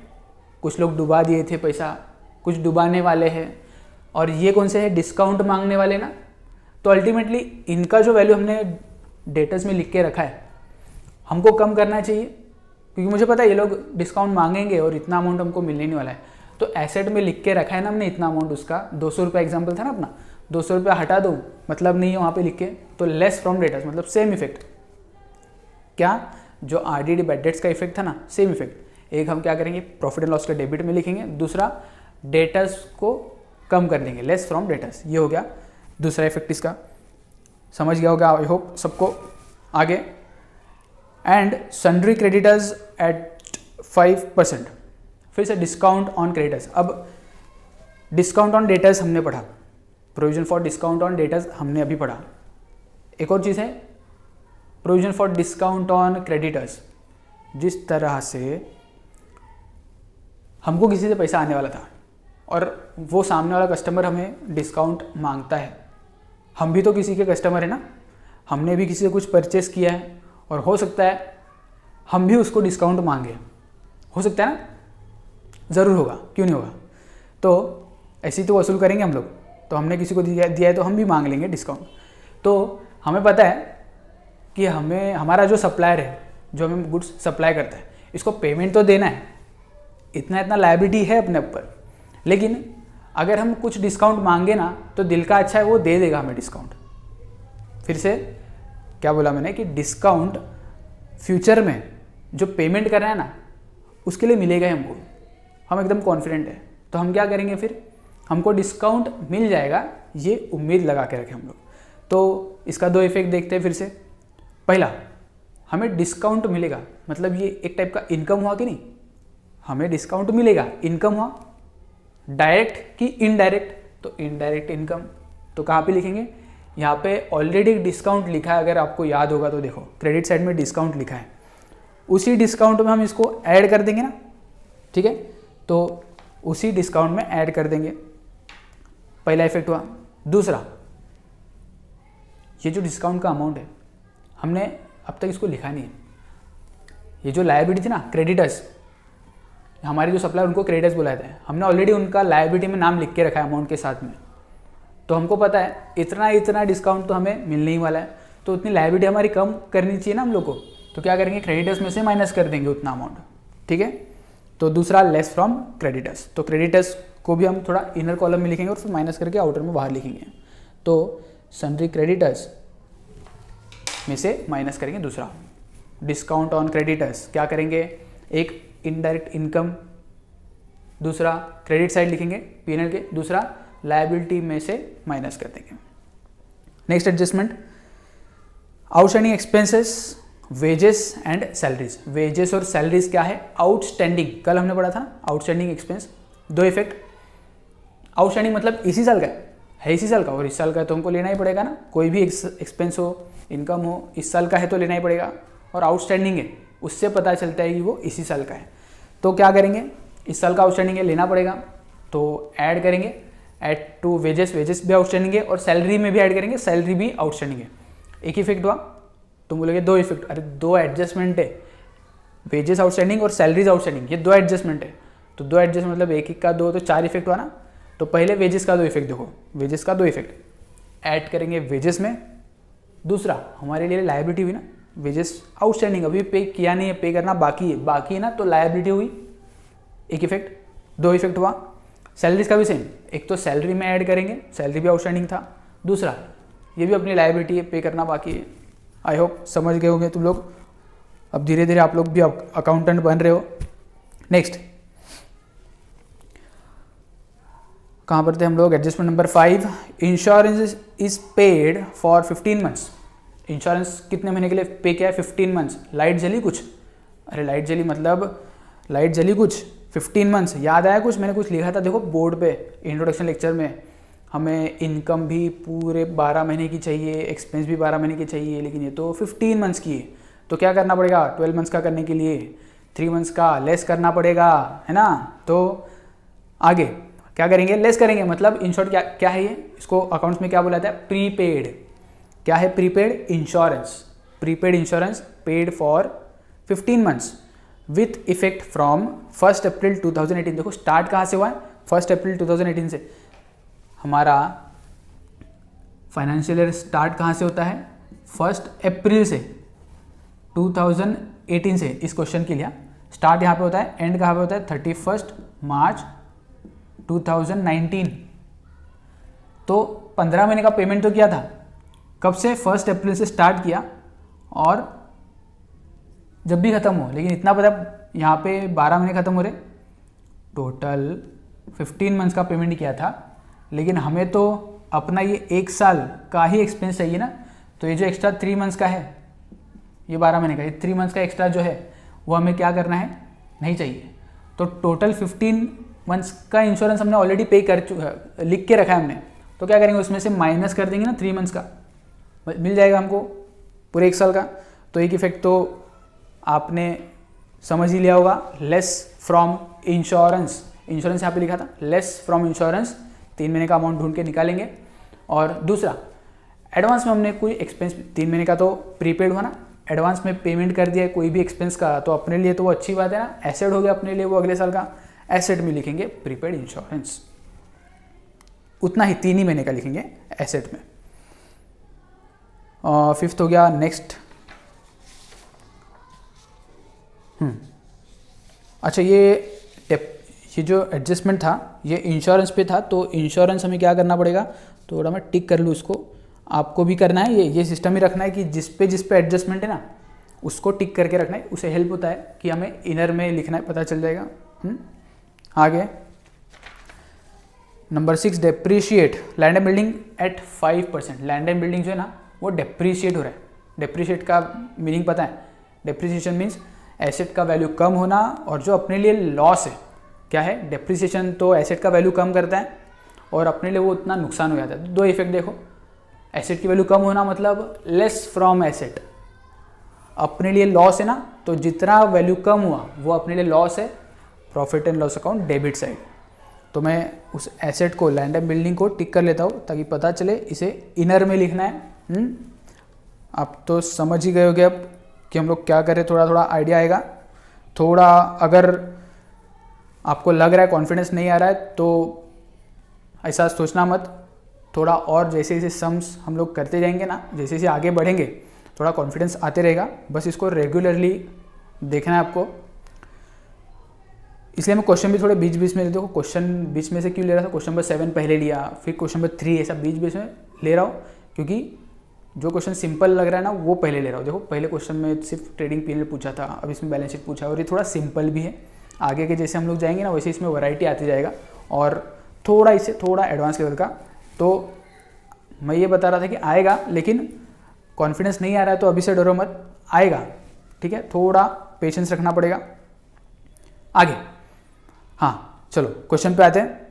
कुछ लोग डुबा दिए थे पैसा, कुछ डुबाने वाले हैं, और ये कौन से हैं, डिस्काउंट मांगने वाले ना। तो अल्टीमेटली इनका जो वैल्यू हमने डेटर्स में लिख के रखा है हमको कम करना चाहिए, क्योंकि मुझे पता है ये लोग डिस्काउंट मांगेंगे और इतना अमाउंट हमको मिलने नहीं वाला है। तो एसेट में लिख के रखा है ना हमने इतना अमाउंट, उसका 200 रुपये एग्जाम्पल था ना अपना, 200 रुपये हटा दो, मतलब नहीं है वहाँ पे लिख के, तो लेस फ्रॉम डेटर्स मतलब सेम इफेक्ट, क्या जो RDD बैड डेट्स का इफेक्ट था ना, सेम इफेक्ट। एक हम क्या करेंगे, प्रॉफिट एंड लॉस के डेबिट में लिखेंगे, दूसरा डेटर्स को कम कर देंगे, लेस फ्रॉम डेटर्स। ये हो गया दूसरा इफेक्ट इसका, समझ गया होगा आई होप सबको। आगे, एंड सन्ड्री क्रेडिटर्स एट 5%, फिर से डिस्काउंट ऑन क्रेडिटर्स। अब डिस्काउंट ऑन डेटर्स हमने पढ़ा, provision for discount on debtors हमने अभी पढ़ा। एक और चीज़ है provision for discount on creditors. जिस तरह से हमको किसी से पैसा आने वाला था और वो सामने वाला कस्टमर हमें डिस्काउंट मांगता है, हम भी तो किसी के कस्टमर है ना, हमने भी किसी से कुछ परचेस किया है और हो सकता है हम भी उसको डिस्काउंट मांगे, हो सकता है ना, ज़रूर होगा, क्यों नहीं होगा। तो ऐसे ही तो वसूल करेंगे हम लोग, तो हमने किसी को दिया है तो हम भी मांग लेंगे डिस्काउंट। तो हमें पता है कि हमें हमारा जो सप्लायर है, जो हमें गुड्स सप्लाई करता है, इसको पेमेंट तो देना है, इतना इतना लायबिलिटी है अपने ऊपर। लेकिन अगर हम कुछ डिस्काउंट मांगे ना, तो दिल का अच्छा है वो दे देगा हमें डिस्काउंट। फिर से क्या बोला मैंने कि डिस्काउंट फ्यूचर में जो पेमेंट कर रहा है ना, उसके लिए मिलेगा ही हमको, हम एकदम कॉन्फिडेंट है। तो हम क्या करेंगे, फिर हमको डिस्काउंट मिल जाएगा, ये उम्मीद लगा के रखें हम लोग। तो इसका दो इफेक्ट देखते हैं फिर से। पहला, हमें डिस्काउंट मिलेगा, मतलब ये एक टाइप का इनकम हुआ कि नहीं, हमें डिस्काउंट मिलेगा, इनकम हुआ। डायरेक्ट कि इनडायरेक्ट, तो इनडायरेक्ट इनकम। तो कहाँ पे लिखेंगे, यहाँ पे ऑलरेडी डिस्काउंट लिखा है, अगर आपको याद होगा तो देखो क्रेडिट साइड में डिस्काउंट लिखा है, उसी डिस्काउंट में हम इसको ऐड कर देंगे ना, ठीक है। तो उसी डिस्काउंट में ऐड कर देंगे, पहला इफेक्ट हुआ। दूसरा, ये जो डिस्काउंट का अमाउंट है, हमने अब तक इसको लिखा नहीं है। ये जो लायबिलिटी थी ना, क्रेडिटर्स, हमारे जो सप्लायर उनको क्रेडिटर्स बुलाते हैं, हमने ऑलरेडी उनका लायबिलिटी में नाम लिख के रखा है अमाउंट के साथ में। तो हमको पता है इतना इतना डिस्काउंट तो हमें मिलने ही वाला है, तो उतनी लायबिलिटी हमारी कम करनी चाहिए ना हम लोग को। तो क्या करेंगे, क्रेडिटर्स में से माइनस कर देंगे उतना अमाउंट, ठीक है। तो दूसरा, लेस फ्रॉम क्रेडिटर्स। तो क्रेडिटर्स को भी हम थोड़ा इनर कॉलम में लिखेंगे और फिर माइनस करके आउटर में बाहर लिखेंगे। तो सन्ड्री क्रेडिटर्स में से माइनस करेंगे दूसरा, डिस्काउंट ऑन क्रेडिटर्स क्या करेंगे, एक इनडायरेक्ट इनकम, दूसरा क्रेडिट साइड लिखेंगे P&L के, दूसरा लायबिलिटी में से माइनस कर देंगे। Next adjustment, outstanding expenses, wages and salaries. Wages और सैलरीज क्या है, आउटस्टैंडिंग, कल हमने पढ़ा था ना, आउटस्टैंडिंग एक्सपेंस। दो इफेक्ट, आउटस्टैंडिंग मतलब इसी साल का है इसी साल का, और इस साल का तो हमको लेना ही पड़ेगा ना, कोई भी एक्सपेंस हो, इनकम हो, इस साल का है तो लेना ही पड़ेगा। और आउटस्टैंडिंग है, उससे पता चलता है कि वो इसी साल का है। तो क्या करेंगे, इस साल का आउटस्टैंडिंग है, लेना पड़ेगा, तो ऐड करेंगे, ऐड टू वेजेस, वेजेस भी आउटस्टैंडिंग है, और सैलरी में भी ऐड करेंगे, सैलरी भी आउटस्टैंडिंग है। एक इफेक्ट हुआ, तुम बोलोगे दो इफेक्ट, अरे दो एडजस्टमेंट है, वेजेस आउटस्टैंडिंग और सैलरीज आउटस्टैंडिंग, ये दो एडजस्टमेंट है। तो दो एडजस्ट मतलब एक एक का दो, तो चार इफेक्ट हुआ ना। तो पहले वेजेस का दो इफेक्ट देखो, वेजेस का दो इफेक्ट ऐड करेंगे वेजेस में। दूसरा, हमारे लिए लायबिलिटी हुई ना, वेजेस आउटस्टैंडिंग, अभी पे किया नहीं है, पे करना बाकी है ना, तो लायबिलिटी हुई, एक इफेक्ट, दो इफेक्ट हुआ। सैलरीज का भी सेम, एक तो सैलरी में ऐड करेंगे, सैलरी भी आउटस्टैंडिंग था, दूसरा ये भी अपनी लायबिलिटी है, पे करना बाकी है। आई होप समझ गए होंगे तुम लोग, अब धीरे धीरे आप लोग भी अकाउंटेंट बन रहे हो। नेक्स्ट कहाँ पर थे हम लोग, adjustment number 5, insurance is paid for 15 months. Insurance कितने महीने के लिए पे किया है, 15 मंथ्स। लाइट जली कुछ, अरे लाइट जली मतलब लाइट जली कुछ, 15 मंथ्स। याद आया कुछ, मैंने कुछ लिखा था देखो बोर्ड पे इंट्रोडक्शन लेक्चर में, हमें इनकम भी पूरे 12 महीने की चाहिए, एक्सपेंस भी 12 महीने की चाहिए, लेकिन ये तो 15 मंथ्स की है। तो क्या करना पड़ेगा, 12 मंथ्स का करने के लिए 3 मंथ्स का लेस करना पड़ेगा, है ना। तो आगे क्या करेंगे, लेस करेंगे, मतलब इन शॉर्ट क्या है ये, इसको अकाउंट्स में क्या बोला जाता है, प्रीपेड। क्या है prepaid insurance, prepaid insurance paid for 15 months with effect from 1 अप्रैल 2018। देखो स्टार्ट कहाँ से हुआ है, 1 अप्रैल 2018 से। हमारा फाइनेंशियल ईयर स्टार्ट कहाँ से होता है, 1 अप्रैल से 2018 से। इस क्वेश्चन के लिए स्टार्ट यहाँ पे होता है, एंड कहाँ पे होता है 31 मार्च 2019। तो 15 महीने का पेमेंट तो किया था, कब से, 1 अप्रैल से स्टार्ट किया और जब भी ख़त्म हो, लेकिन इतना पता यहाँ पे 12 महीने ख़त्म हो रहे, टोटल 15 मंथ्स का पेमेंट किया था, लेकिन हमें तो अपना ये 1 साल का ही एक्सपेंस चाहिए ना। तो ये जो एक्स्ट्रा 3 मंथ्स का है, ये 12 महीने का, ये 3 मंथ्स का एक्स्ट्रा जो है वो हमें क्या करना है, नहीं चाहिए। तो टोटल 15 मंथ्स का इंश्योरेंस हमने ऑलरेडी पे कर चुका, लिख के रखा है हमने। तो क्या करेंगे, उसमें से माइनस कर देंगे ना 3 मंथ्स का, मिल जाएगा हमको पूरे 1 साल का। तो एक इफेक्ट तो आपने समझ ही लिया होगा, लेस फ्रॉम इंश्योरेंस, इंश्योरेंस यहाँ पे लिखा था, लेस फ्रॉम इंश्योरेंस, 3 महीने का अमाउंट ढूंढ के निकालेंगे। और दूसरा, एडवांस में हमने कोई एक्सपेंस, 3 महीने का तो प्रीपेड हुआ ना, एडवांस में पेमेंट कर दिया है कोई भी एक्सपेंस का, तो अपने लिए तो वो अच्छी बात है ना, एसेट हो गया अपने लिए वो अगले साल का। एसेट में लिखेंगे प्रीपेड इंश्योरेंस, उतना ही 3 ही महीने का लिखेंगे एसेट में। 5th हो गया, नेक्स्ट। अच्छा, ये जो एडजस्टमेंट था ये इंश्योरेंस पे था, तो इंश्योरेंस हमें क्या करना पड़ेगा, थोड़ा मैं टिक कर लूँ इसको, आपको भी करना है, ये सिस्टम ही रखना है कि जिस पे एडजस्टमेंट है ना उसको टिक करके रखना है, उसे हेल्प होता है कि हमें इनर में लिखना है, पता चल जाएगा। आगे number 6, depreciate land and building at 5%। Land and building जो है ना वो डेप्रीशिएट हो रहा है। डेप्रीशिएट का मीनिंग पता है, डेप्रीशिएशन मीन्स एसेट का वैल्यू कम होना, और जो अपने लिए लॉस है क्या है, डेप्रीशिएशन तो एसेट का वैल्यू कम करता है और अपने लिए वो उतना नुकसान हो जाता है। 2 इफेक्ट देखो, एसेट की वैल्यू कम होना मतलब लेस फ्रॉम एसेट, अपने लिए लॉस है ना, तो जितना वैल्यू कम हुआ वो अपने लिए लॉस है, profit and loss account debit side. तो मैं उस एसेट को, लैंड एंड बिल्डिंग को टिक कर लेता हूँ ताकि पता चले इसे इनर में लिखना है। आप तो समझ ही गए होगे अब कि हम लोग क्या करें, थोड़ा थोड़ा आइडिया आएगा। थोड़ा अगर आपको लग रहा है कॉन्फिडेंस नहीं आ रहा है तो ऐसा सोचना मत, थोड़ा और जैसे जैसे सम्स हम लोग करते जाएंगे ना, जैसे जैसे आगे बढ़ेंगे थोड़ा कॉन्फिडेंस आते रहेगा। बस इसको रेगुलरली देखना है आपको। इसलिए मैं क्वेश्चन भी थोड़े बीच बीच में, देखो क्वेश्चन बीच में से क्यों ले रहा था, क्वेश्चन नंबर 7 पहले लिया, फिर क्वेश्चन नंबर 3, ऐसा बीच बीच में ले रहा हूँ क्योंकि जो क्वेश्चन सिंपल लग रहा है ना वो पहले ले रहा हूँ। देखो पहले क्वेश्चन में सिर्फ ट्रेडिंग पीरियड पूछा था, अब इसमें बैलेंस शीट पूछा, और ये थोड़ा सिंपल भी है। आगे के जैसे हम लोग जाएंगे ना वैसे इसमें वैरायटी आती जाएगा, और थोड़ा इससे थोड़ा एडवांस लेवल का। तो मैं ये बता रहा था कि आएगा, लेकिन कॉन्फिडेंस नहीं आ रहा है तो अभी से डरो मत, आएगा, ठीक है, थोड़ा पेशेंस रखना पड़ेगा। आगे हाँ चलो क्वेश्चन पे आते हैं।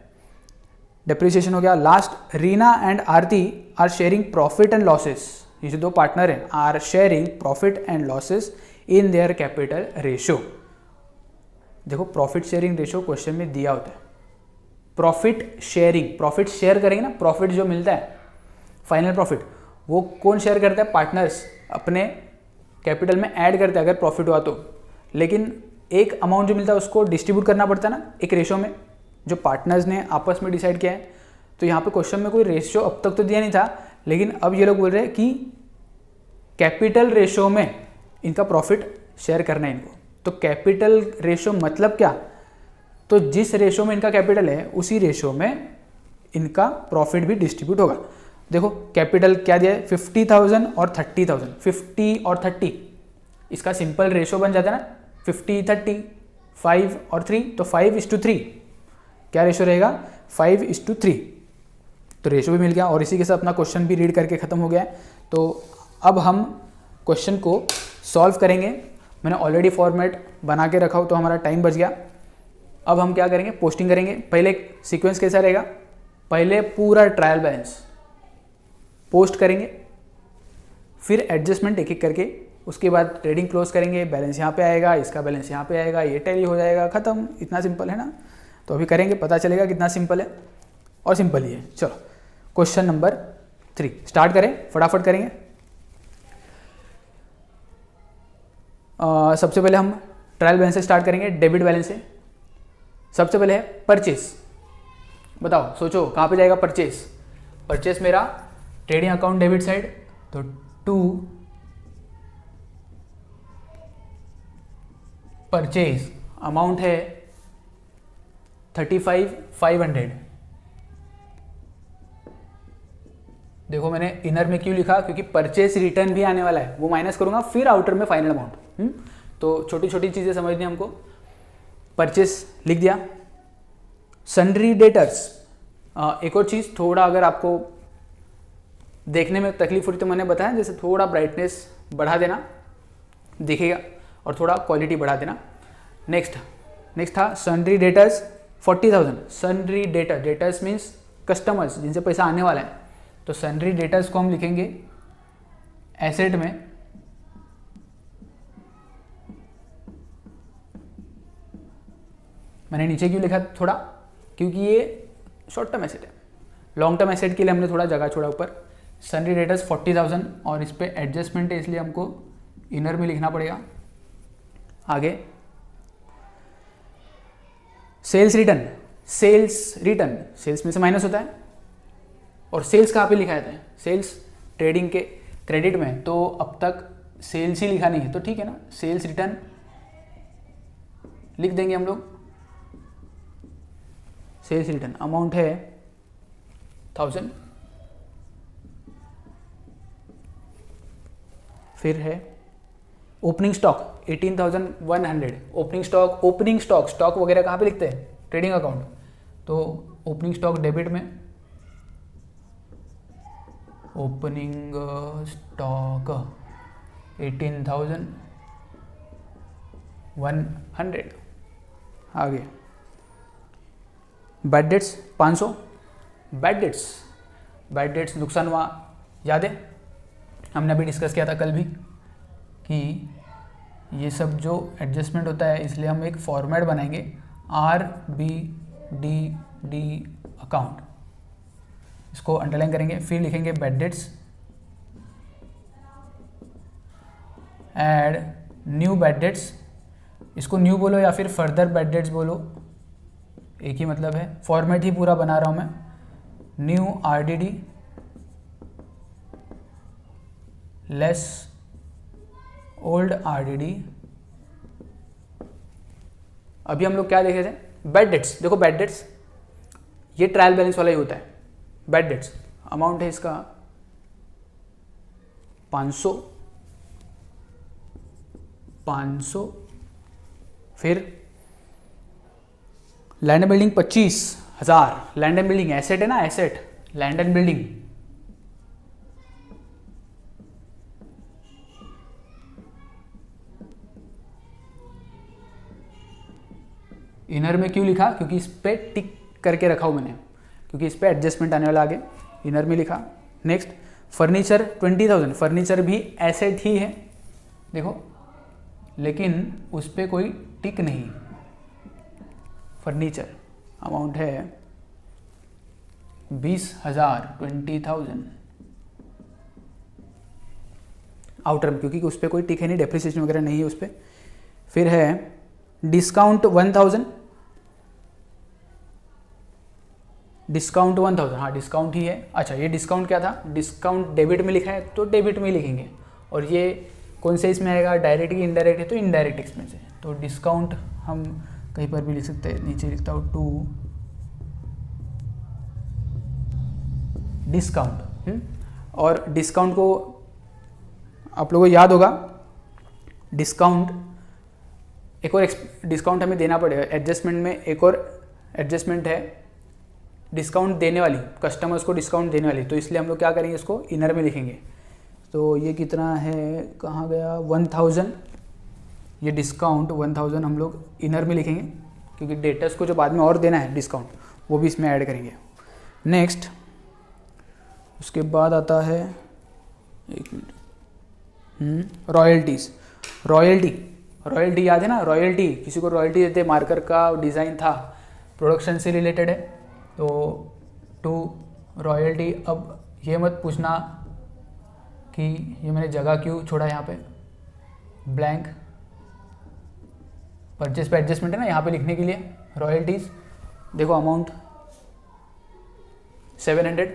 डेप्रिसिएशन हो गया। Last, Reena and Aarti are sharing profit and losses. ये जो 2 पार्टनर हैं are sharing profit and losses in their capital ratio. देखो प्रॉफिट शेयरिंग रेशियो क्वेश्चन में दिया होता है। प्रॉफिट शेयरिंग, प्रॉफिट शेयर करेंगे ना, प्रॉफिट जो मिलता है फाइनल प्रॉफिट, वो कौन शेयर करता है, पार्टनर्स अपने कैपिटल में ऐड करते हैं अगर प्रॉफिट हुआ तो। लेकिन एक अमाउंट जो मिलता है उसको डिस्ट्रीब्यूट करना पड़ता है ना एक रेशियो में, जो पार्टनर्स ने आपस में डिसाइड किया है। तो यहाँ पे क्वेश्चन में कोई रेशियो अब तक तो दिया नहीं था, लेकिन अब ये लोग बोल रहे हैं कि कैपिटल रेशियो में इनका प्रॉफिट शेयर करना है इनको। तो कैपिटल रेशियो मतलब क्या, तो जिस रेशियो में इनका कैपिटल है उसी रेशियो में इनका प्रॉफिट भी डिस्ट्रीब्यूट होगा। देखो कैपिटल क्या दिया है, 50,000 और 30,000, 50 और 30, इसका सिंपल रेशियो बन जाता है ना 50-30, 5 और 3, तो 5:3 क्या रेशियो रहेगा, 5:3। तो रेशियो भी मिल गया और इसी के साथ अपना क्वेश्चन भी रीड करके ख़त्म हो गया है। तो अब हम क्वेश्चन को सॉल्व करेंगे। मैंने ऑलरेडी फॉर्मेट बना के रखा हो तो हमारा टाइम बच गया। अब हम क्या करेंगे, पोस्टिंग करेंगे। पहले सीक्वेंस कैसा रहेगा, पहले पूरा ट्रायल बैलेंस पोस्ट करेंगे, फिर एडजस्टमेंट एक एक करके, उसके बाद ट्रेडिंग क्लोज करेंगे, बैलेंस यहाँ पे आएगा, इसका बैलेंस यहाँ पे आएगा, ये टैली हो जाएगा, ख़त्म। इतना सिंपल है ना। तो अभी करेंगे, पता चलेगा कितना सिंपल है, और सिंपल ही है। चलो क्वेश्चन नंबर 3 स्टार्ट करें, फटाफट करेंगे। सबसे पहले हम ट्रायल बैलेंस से स्टार्ट करेंगे, डेबिट बैलेंस से। सबसे पहले है परचेस। बताओ सोचो कहाँ पे जाएगा परचेस। परचेस मेरा ट्रेडिंग अकाउंट डेबिट साइड, तो 2 परचेज अमाउंट है 35,500। देखो मैंने इनर में क्यों लिखा, क्योंकि परचेस रिटर्न भी आने वाला है, वो माइनस करूंगा फिर आउटर में फाइनल अमाउंट। तो छोटी छोटी चीज़ें समझनी हमको। परचेस लिख दिया। सन्ड्री डेटर्स, एक और चीज़, थोड़ा अगर आपको देखने में तकलीफ हो रही तो मैंने बताया जैसे थोड़ा ब्राइटनेस बढ़ा देना दिखेगा और थोड़ा क्वालिटी बढ़ा देना। नेक्स्ट था sundry debtors 40,000। Sundry debtors means customers जिनसे पैसा आने वाला है। तो सन्ड्री डेटर्स को हम लिखेंगे एसेट में मैंने नीचे क्यों लिखा थोड़ा, क्योंकि ये शॉर्ट टर्म एसेट है। लॉन्ग टर्म एसेट के लिए हमने थोड़ा जगह छोड़ा ऊपर। सन्ड्री डेटर्स 40,000 और इस पर एडजस्टमेंट है इसलिए हमको इनर में लिखना पड़ेगा। आगे सेल्स रिटर्न, सेल्स में से माइनस होता है और सेल्स कहाँ पे लिखा जाता है, सेल्स ट्रेडिंग के क्रेडिट में, तो अब तक सेल्स ही लिखा नहीं है तो ठीक है ना, सेल्स रिटर्न लिख देंगे हम लोग। सेल्स रिटर्न अमाउंट है 1000। फिर है ओपनिंग स्टॉक 18,100। ओपनिंग स्टॉक वगैरह कहाँ पे लिखते हैं, ट्रेडिंग अकाउंट, तो ओपनिंग स्टॉक डेबिट में, ओपनिंग स्टॉक 18,100। आगे बैड डेट्स 500। बैड डेट्स नुकसान हुआ, याद है हमने अभी डिस्कस किया था कल भी कि ये सब जो एडजस्टमेंट होता है इसलिए हम एक फॉर्मेट बनाएंगे RBDD अकाउंट, इसको अंडरलाइन करेंगे। फिर लिखेंगे bad debts, add new bad debts, इसको न्यू बोलो या फिर फर्दर बैड डेट्स बोलो, एक ही मतलब है, फॉर्मेट ही पूरा बना रहा हूं मैं। New RDD less old RDD। अभी हम लोग क्या देखे थे, बैड डेट्स। देखो बैड डेट्स ये ट्रायल बैलेंस वाला ही होता है। बैड डेट्स अमाउंट है इसका 500। फिर land and building 25,000। Land and building asset है ना, asset, land and building inner में क्यों लिखा, क्योंकि इस पे टिक करके रखा हूं मैंने, क्योंकि इस पे एडजस्टमेंट आने वाला आगे, इनर में लिखा। Next furniture 20,000। फर्नीचर भी एसेट ही है देखो, लेकिन उस पे कोई टिक नहीं। फर्नीचर अमाउंट है 20,000, 20,000 आउटर में, क्योंकि उस पर कोई टिक है नहीं, डेप्रिसिएशन वगैरह नहीं है उस पर। फिर है डिस्काउंट 1,000। डिस्काउंट 1,000, हाँ डिस्काउंट ही है। अच्छा ये डिस्काउंट क्या था, डिस्काउंट डेबिट में लिखा है तो डेबिट में लिखेंगे, और ये कौन से इसमें आएगा, डायरेक्ट की इनडायरेक्ट है तो इनडायरेक्ट इसमें से। तो डिस्काउंट हम कहीं पर भी लिख सकते हैं, नीचे लिखता हूँ टू डिस्काउंट। और डिस्काउंट को आप लोगों को याद होगा, डिस्काउंट एक और डिस्काउंट हमें देना पड़ेगा। एडजस्टमेंट में एक और एडजस्टमेंट है डिस्काउंट देने वाली, कस्टमर्स को डिस्काउंट देने वाली, तो इसलिए हम लोग क्या करेंगे, इसको इनर में लिखेंगे। तो ये कितना है, कहाँ गया, 1,000। ये डिस्काउंट 1,000 हम लोग इनर में लिखेंगे, क्योंकि डेटर्स को जो बाद में और देना है डिस्काउंट वो भी इसमें ऐड करेंगे। नेक्स्ट उसके बाद आता है, एक मिनट, रॉयल्टीज़। रॉयल्टी याद है ना, रॉयल्टी किसी को रॉयल्टी देते, मार्कर का डिज़ाइन था, प्रोडक्शन से रिलेटेड है, तो टू रॉयल्टी। अब ये मत पूछना कि ये मैंने जगह क्यों छोड़ा यहाँ पे ब्लैंक, परचेस पे एडजस्टमेंट है ना यहाँ पे लिखने के लिए। रॉयल्टीज़ देखो अमाउंट 700।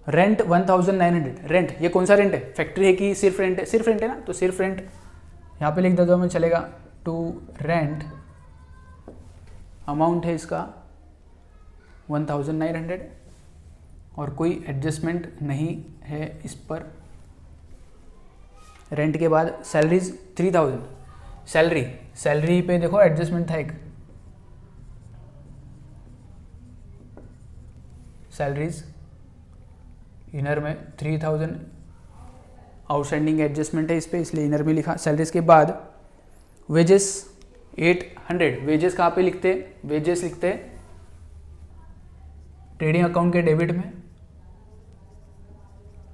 रेंट 1,900। रेंट ये कौन सा रेंट है, फैक्ट्री है कि सिर्फ रेंट है, सिर्फ रेंट है ना, तो सिर्फ रेंट यहाँ पे लिख देता हूँ मैं, चलेगा। टू रेंट अमाउंट है इसका 1,900। और कोई एडजस्टमेंट नहीं है इस पर। रेंट के बाद सैलरीज 3000, सैलरी पे देखो एडजस्टमेंट था एक, सैलरीज इनर में 3000 आउटस्टैंडिंग एडजस्टमेंट है इस पे, इसलिए इनर में लिखा। सैलरीज के बाद वेजेस 800, वेजेस कहाँ पे लिखते, वेजेस लिखते ट्रेडिंग अकाउंट के डेबिट में,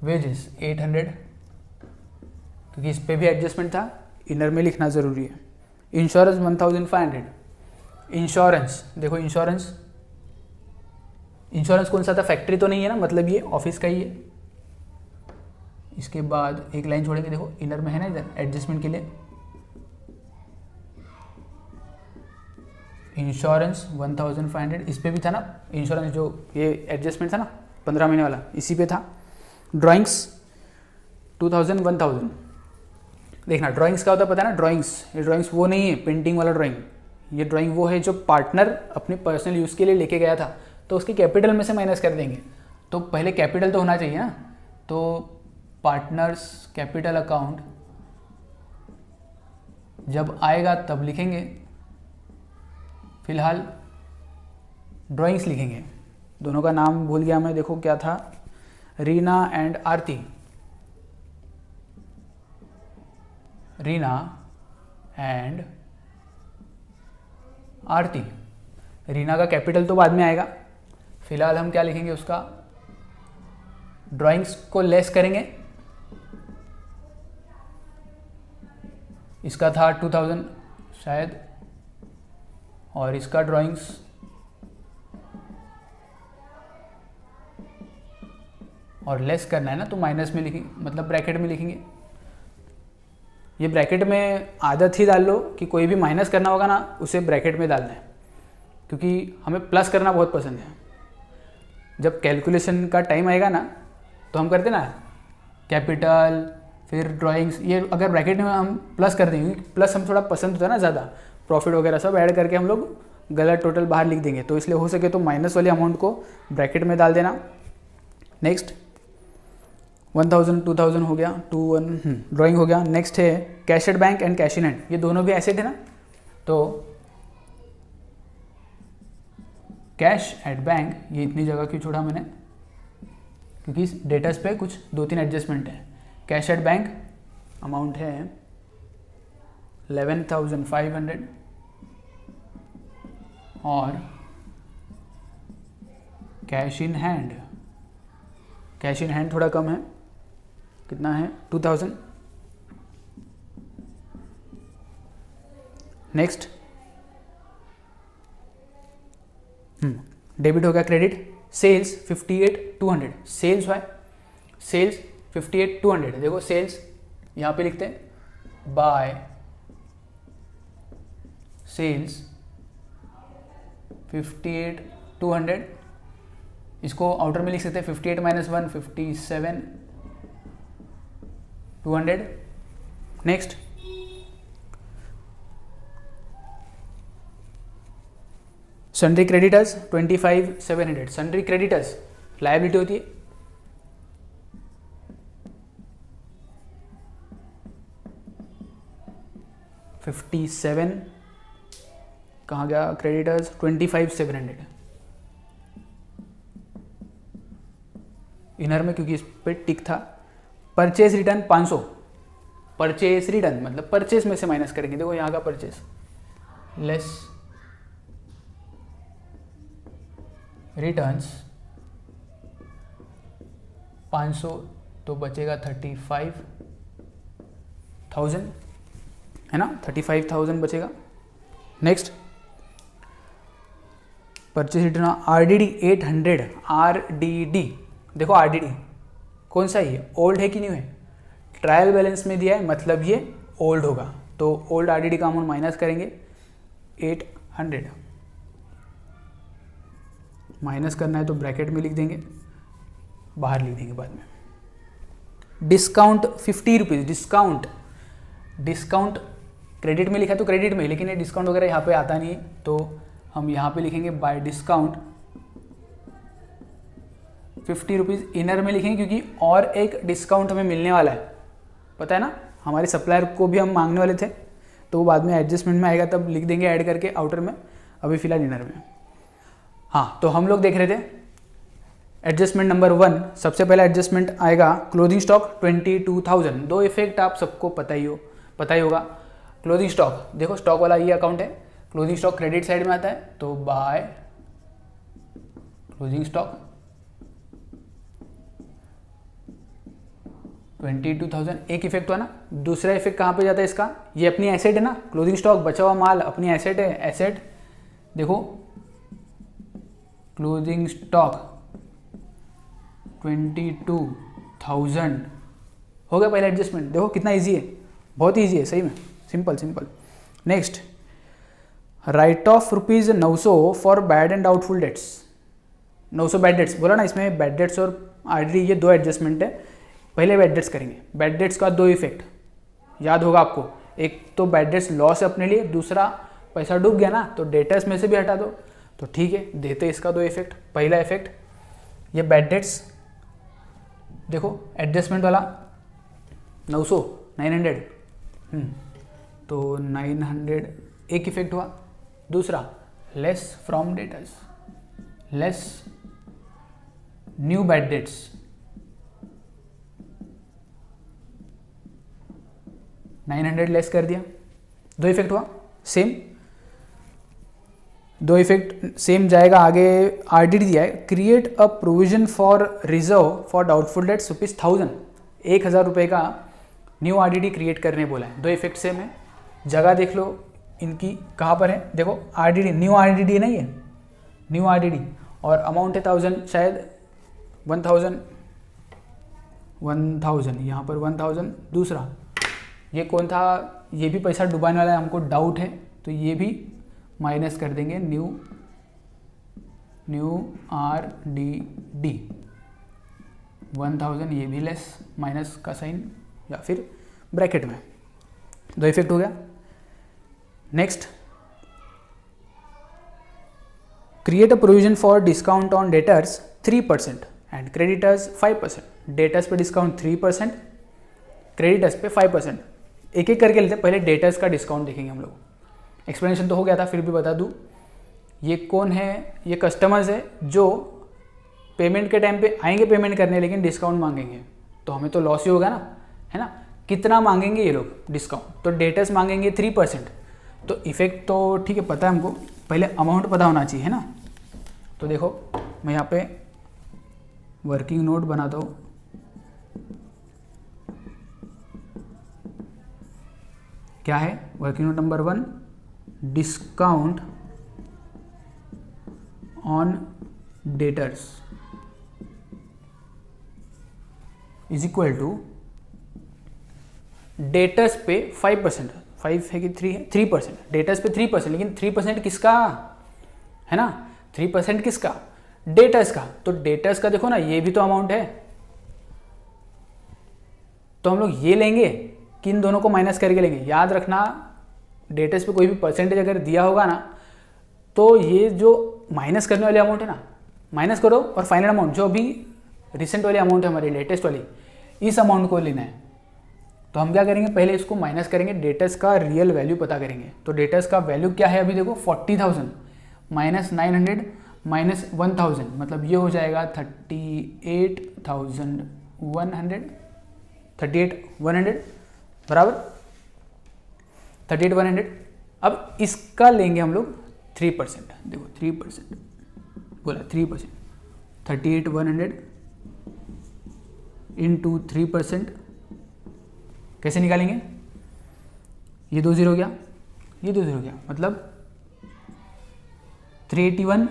वेजेस 800, क्योंकि इस पे भी एडजस्टमेंट था, इनर में लिखना ज़रूरी है। इंश्योरेंस 1500, इंश्योरेंस देखो, इंश्योरेंस कौन सा था, फैक्ट्री तो नहीं है ना, मतलब ये ऑफिस का ही है। इसके बाद एक लाइन छोड़ेंगे, देखो इनर में है ना इधर एडजस्टमेंट के लिए, इंश्योरेंस 1500, इस पे भी था ना इंश्योरेंस, जो ये एडजस्टमेंट था ना 15 महीने वाला, इसी पे था। ड्राइंग्स 2000 1000, देखना ड्राइंग्स क्या होता है पता है ना, ये ड्राइंग्स वो नहीं है पेंटिंग वाला ड्राइंग, ये ड्राइंग वो है जो पार्टनर अपने पर्सनल यूज़ के लिए लेके गया था, तो उसकी कैपिटल में से माइनस कर देंगे। तो पहले कैपिटल तो होना चाहिए ना, तो पार्टनर्स कैपिटल अकाउंट जब आएगा तब लिखेंगे, फिलहाल ड्राइंग्स लिखेंगे। दोनों का नाम भूल गया मैं, देखो क्या था, रीना एंड आरती, रीना एंड आरती। रीना का कैपिटल तो बाद में आएगा, फिलहाल हम क्या लिखेंगे, उसका ड्राइंग्स को लेस करेंगे। इसका था 2000 शायद, और इसका ड्राइंग्स और लेस करना है ना, तो माइनस में लिखेंगे, मतलब ब्रैकेट में लिखेंगे। ये ब्रैकेट में आदत ही डाल लो कि कोई भी माइनस करना होगा ना उसे ब्रैकेट में डालना है, क्योंकि हमें प्लस करना बहुत पसंद है। जब कैलकुलेशन का टाइम आएगा ना तो हम करते ना कैपिटल फिर ड्राइंग्स, ये अगर ब्रैकेट में हम प्लस कर देंगे, प्लस हम थोड़ा पसंद होता है ना ज़्यादा, प्रॉफिट वगैरह सब ऐड करके हम लोग गलत टोटल बाहर लिख देंगे, तो इसलिए हो सके तो माइनस वाले अमाउंट को ब्रैकेट में डाल देना। नेक्स्ट 1000 2000 हो गया, 21 ड्राइंग हो गया। नेक्स्ट है cash at bank and cash in hand, ये दोनों भी एसेट है ना, तो कैश एट बैंक, ये इतनी जगह क्यों छोड़ा मैंने, क्योंकि इस डेटर्स पे कुछ 2-3 एडजस्टमेंट है। कैश एट बैंक अमाउंट है 11,500 और cash in hand, cash in hand थोड़ा कम है, कितना है 2000। नेक्स्ट डेबिट हो गया, क्रेडिट सेल्स 58,200, सेल्स है, सेल्स 58,200, देखो सेल्स यहाँ पे लिखते हैं बाय सेल्स 58,200, इसको आउटर में लिख सकते हैं 58 - 1 57,200। Next sundry creditors 25,700, sundry creditors liability होती है, $57 कहाँ गया, क्रेडिटर्स 25,700 इनर में, क्योंकि इस पे टिक था। परचेज रिटर्न 500, परचेज रिटर्न मतलब परचेज में से माइनस करेंगे, देखो यहाँ का परचेज लेस रिटर्न्स 500, तो बचेगा 35,000 है ना, 35,000 बचेगा। Next purchase return RDD 800, RDD देखो आरडीडी कौन सा है, ओल्ड है कि न्यू है, ट्रायल बैलेंस में दिया है मतलब ये ओल्ड होगा, तो ओल्ड आरडीडी का अमाउंट माइनस करेंगे 800, माइनस करना है तो ब्रैकेट में लिख देंगे, बाहर लिख देंगे बाद में। डिस्काउंट 50 रुपीज़, डिस्काउंट क्रेडिट में लिखा तो क्रेडिट में, लेकिन ये डिस्काउंट वगैरह यहाँ पे आता नहीं है, तो हम यहाँ पे लिखेंगे बाय डिस्काउंट 50 रुपीज़ इनर में लिखेंगे क्योंकि और एक डिस्काउंट हमें मिलने वाला है, पता है ना, हमारे सप्लायर को भी हम मांगने वाले थे, तो वो बाद में एडजस्टमेंट में आएगा तब लिख देंगे ऐड करके आउटर में, अभी फिलहाल इनर में। हाँ, तो हम लोग देख रहे थे एडजस्टमेंट नंबर 1। सबसे पहला एडजस्टमेंट आएगा क्लोथिंग स्टॉक 22,000। दो इफेक्ट आप सबको पता ही होगा। क्लोथिंग स्टॉक, देखो स्टॉक वाला ये अकाउंट है, क्लोथिंग स्टॉक क्रेडिट साइड में आता है, तो बाय क्लोथिंग स्टॉक 22,000 एक इफेक्ट हुआ ना। दूसरा इफेक्ट कहाँ पे जाता है इसका, ये अपनी एसेट है ना, क्लोथिंग स्टॉक बचा हुआ माल अपनी एसेट है, एसेट देखो क्लोथिंग स्टॉक 22,000 हो गया पहला एडजस्टमेंट। देखो कितना इजी है, बहुत ईजी है सही में, simple. Next, right of ₹900 for bad and doubtful debts. 900 bad debts बोला ना, इसमें बैड डेट्स और आरडी ये दो एडजस्टमेंट है। पहले बैड डेट्स करेंगे। बैड डेट्स का दो इफेक्ट याद होगा आपको, एक तो बैड डेट्स लॉस है अपने लिए, दूसरा पैसा डूब गया ना तो डेटर्स में से भी हटा दो, तो ठीक है देते इसका दो इफेक्ट। पहला इफेक्ट ये बैड डेट्स, देखो एडजस्टमेंट वाला 900 तो 900 एक इफेक्ट हुआ। दूसरा less from debtors, less new bad debts, $900 less कर दिया, दो इफेक्ट हुआ सेम। दो इफेक्ट सेम जाएगा आगे। आरडीडी दिया है, create a provision for reserve for doubtful debts ₹1000। 1,000 रुपये का न्यू आरडीडी क्रिएट करने बोला है। दो इफेक्ट सेम है, जगह देख लो इनकी कहाँ पर है, देखो आरडीडी न्यू आरडीडी नहीं है, न्यू आरडीडी और अमाउंट है 1000, शायद 1000 यहाँ पर 1000। दूसरा ये कौन था, ये भी पैसा डुबाने वाला है, हमको डाउट है, तो ये भी माइनस कर देंगे न्यू आरडीडी 1000, ये भी लेस, माइनस का साइन या फिर ब्रैकेट में। दो इफेक्ट हो गया। Next, create a provision for discount on debtors 3% and creditors 5%। Debtors पे डिस्काउंट 3%, क्रेडिटर्स पे 5%। एक एक करके लेते हैं, पहले डेटर्स का डिस्काउंट देखेंगे हम लोग। एक्सप्लेनेशन तो हो गया था, फिर भी बता दूं, ये कौन है, ये कस्टमर्स है जो पेमेंट के टाइम पे आएंगे पेमेंट करने, लेकिन डिस्काउंट मांगेंगे, तो हमें तो लॉस ही होगा ना, है ना। कितना मांगेंगे ये लोग डिस्काउंट, तो डेटर्स मांगेंगे 3%। तो इफेक्ट तो ठीक है पता है हमको, पहले अमाउंट पता होना चाहिए, है ना। तो देखो मैं यहाँ पे वर्किंग नोट बनाता हूँ। क्या है working note number 1, discount on debtors is equal to debtors पे 5%, 5 है कि 3 है, 3%। डेटर्स पे 3%, लेकिन 3% किसका है ना, 3% किसका, डेटर्स का। तो डेटर्स का देखो ना, ये भी तो अमाउंट है, तो हम लोग ये लेंगे कि इन दोनों को माइनस करके लेंगे। याद रखना, डेटर्स पे कोई भी परसेंटेज अगर दिया होगा ना, तो ये जो माइनस करने वाली अमाउंट है ना, माइनस करो और फाइनल अमाउंट जो अभी रिसेंट वाली अमाउंट है हमारी लेटेस्ट वाली, इस अमाउंट को लेना है। तो हम क्या करेंगे, पहले इसको माइनस करेंगे, डेटर्स का रियल वैल्यू पता करेंगे। तो डेटर्स का वैल्यू क्या है अभी देखो 40,000 माइनस 900 माइनस 1000, मतलब ये हो जाएगा 38,100 बराबर 38,100। अब इसका लेंगे हम लोग 3%, देखो 3% बोला 3%, 38,100 इंटू 3%। कैसे निकालेंगे, ये 2 0 हो गया, ये 2 0 हो गया, मतलब 381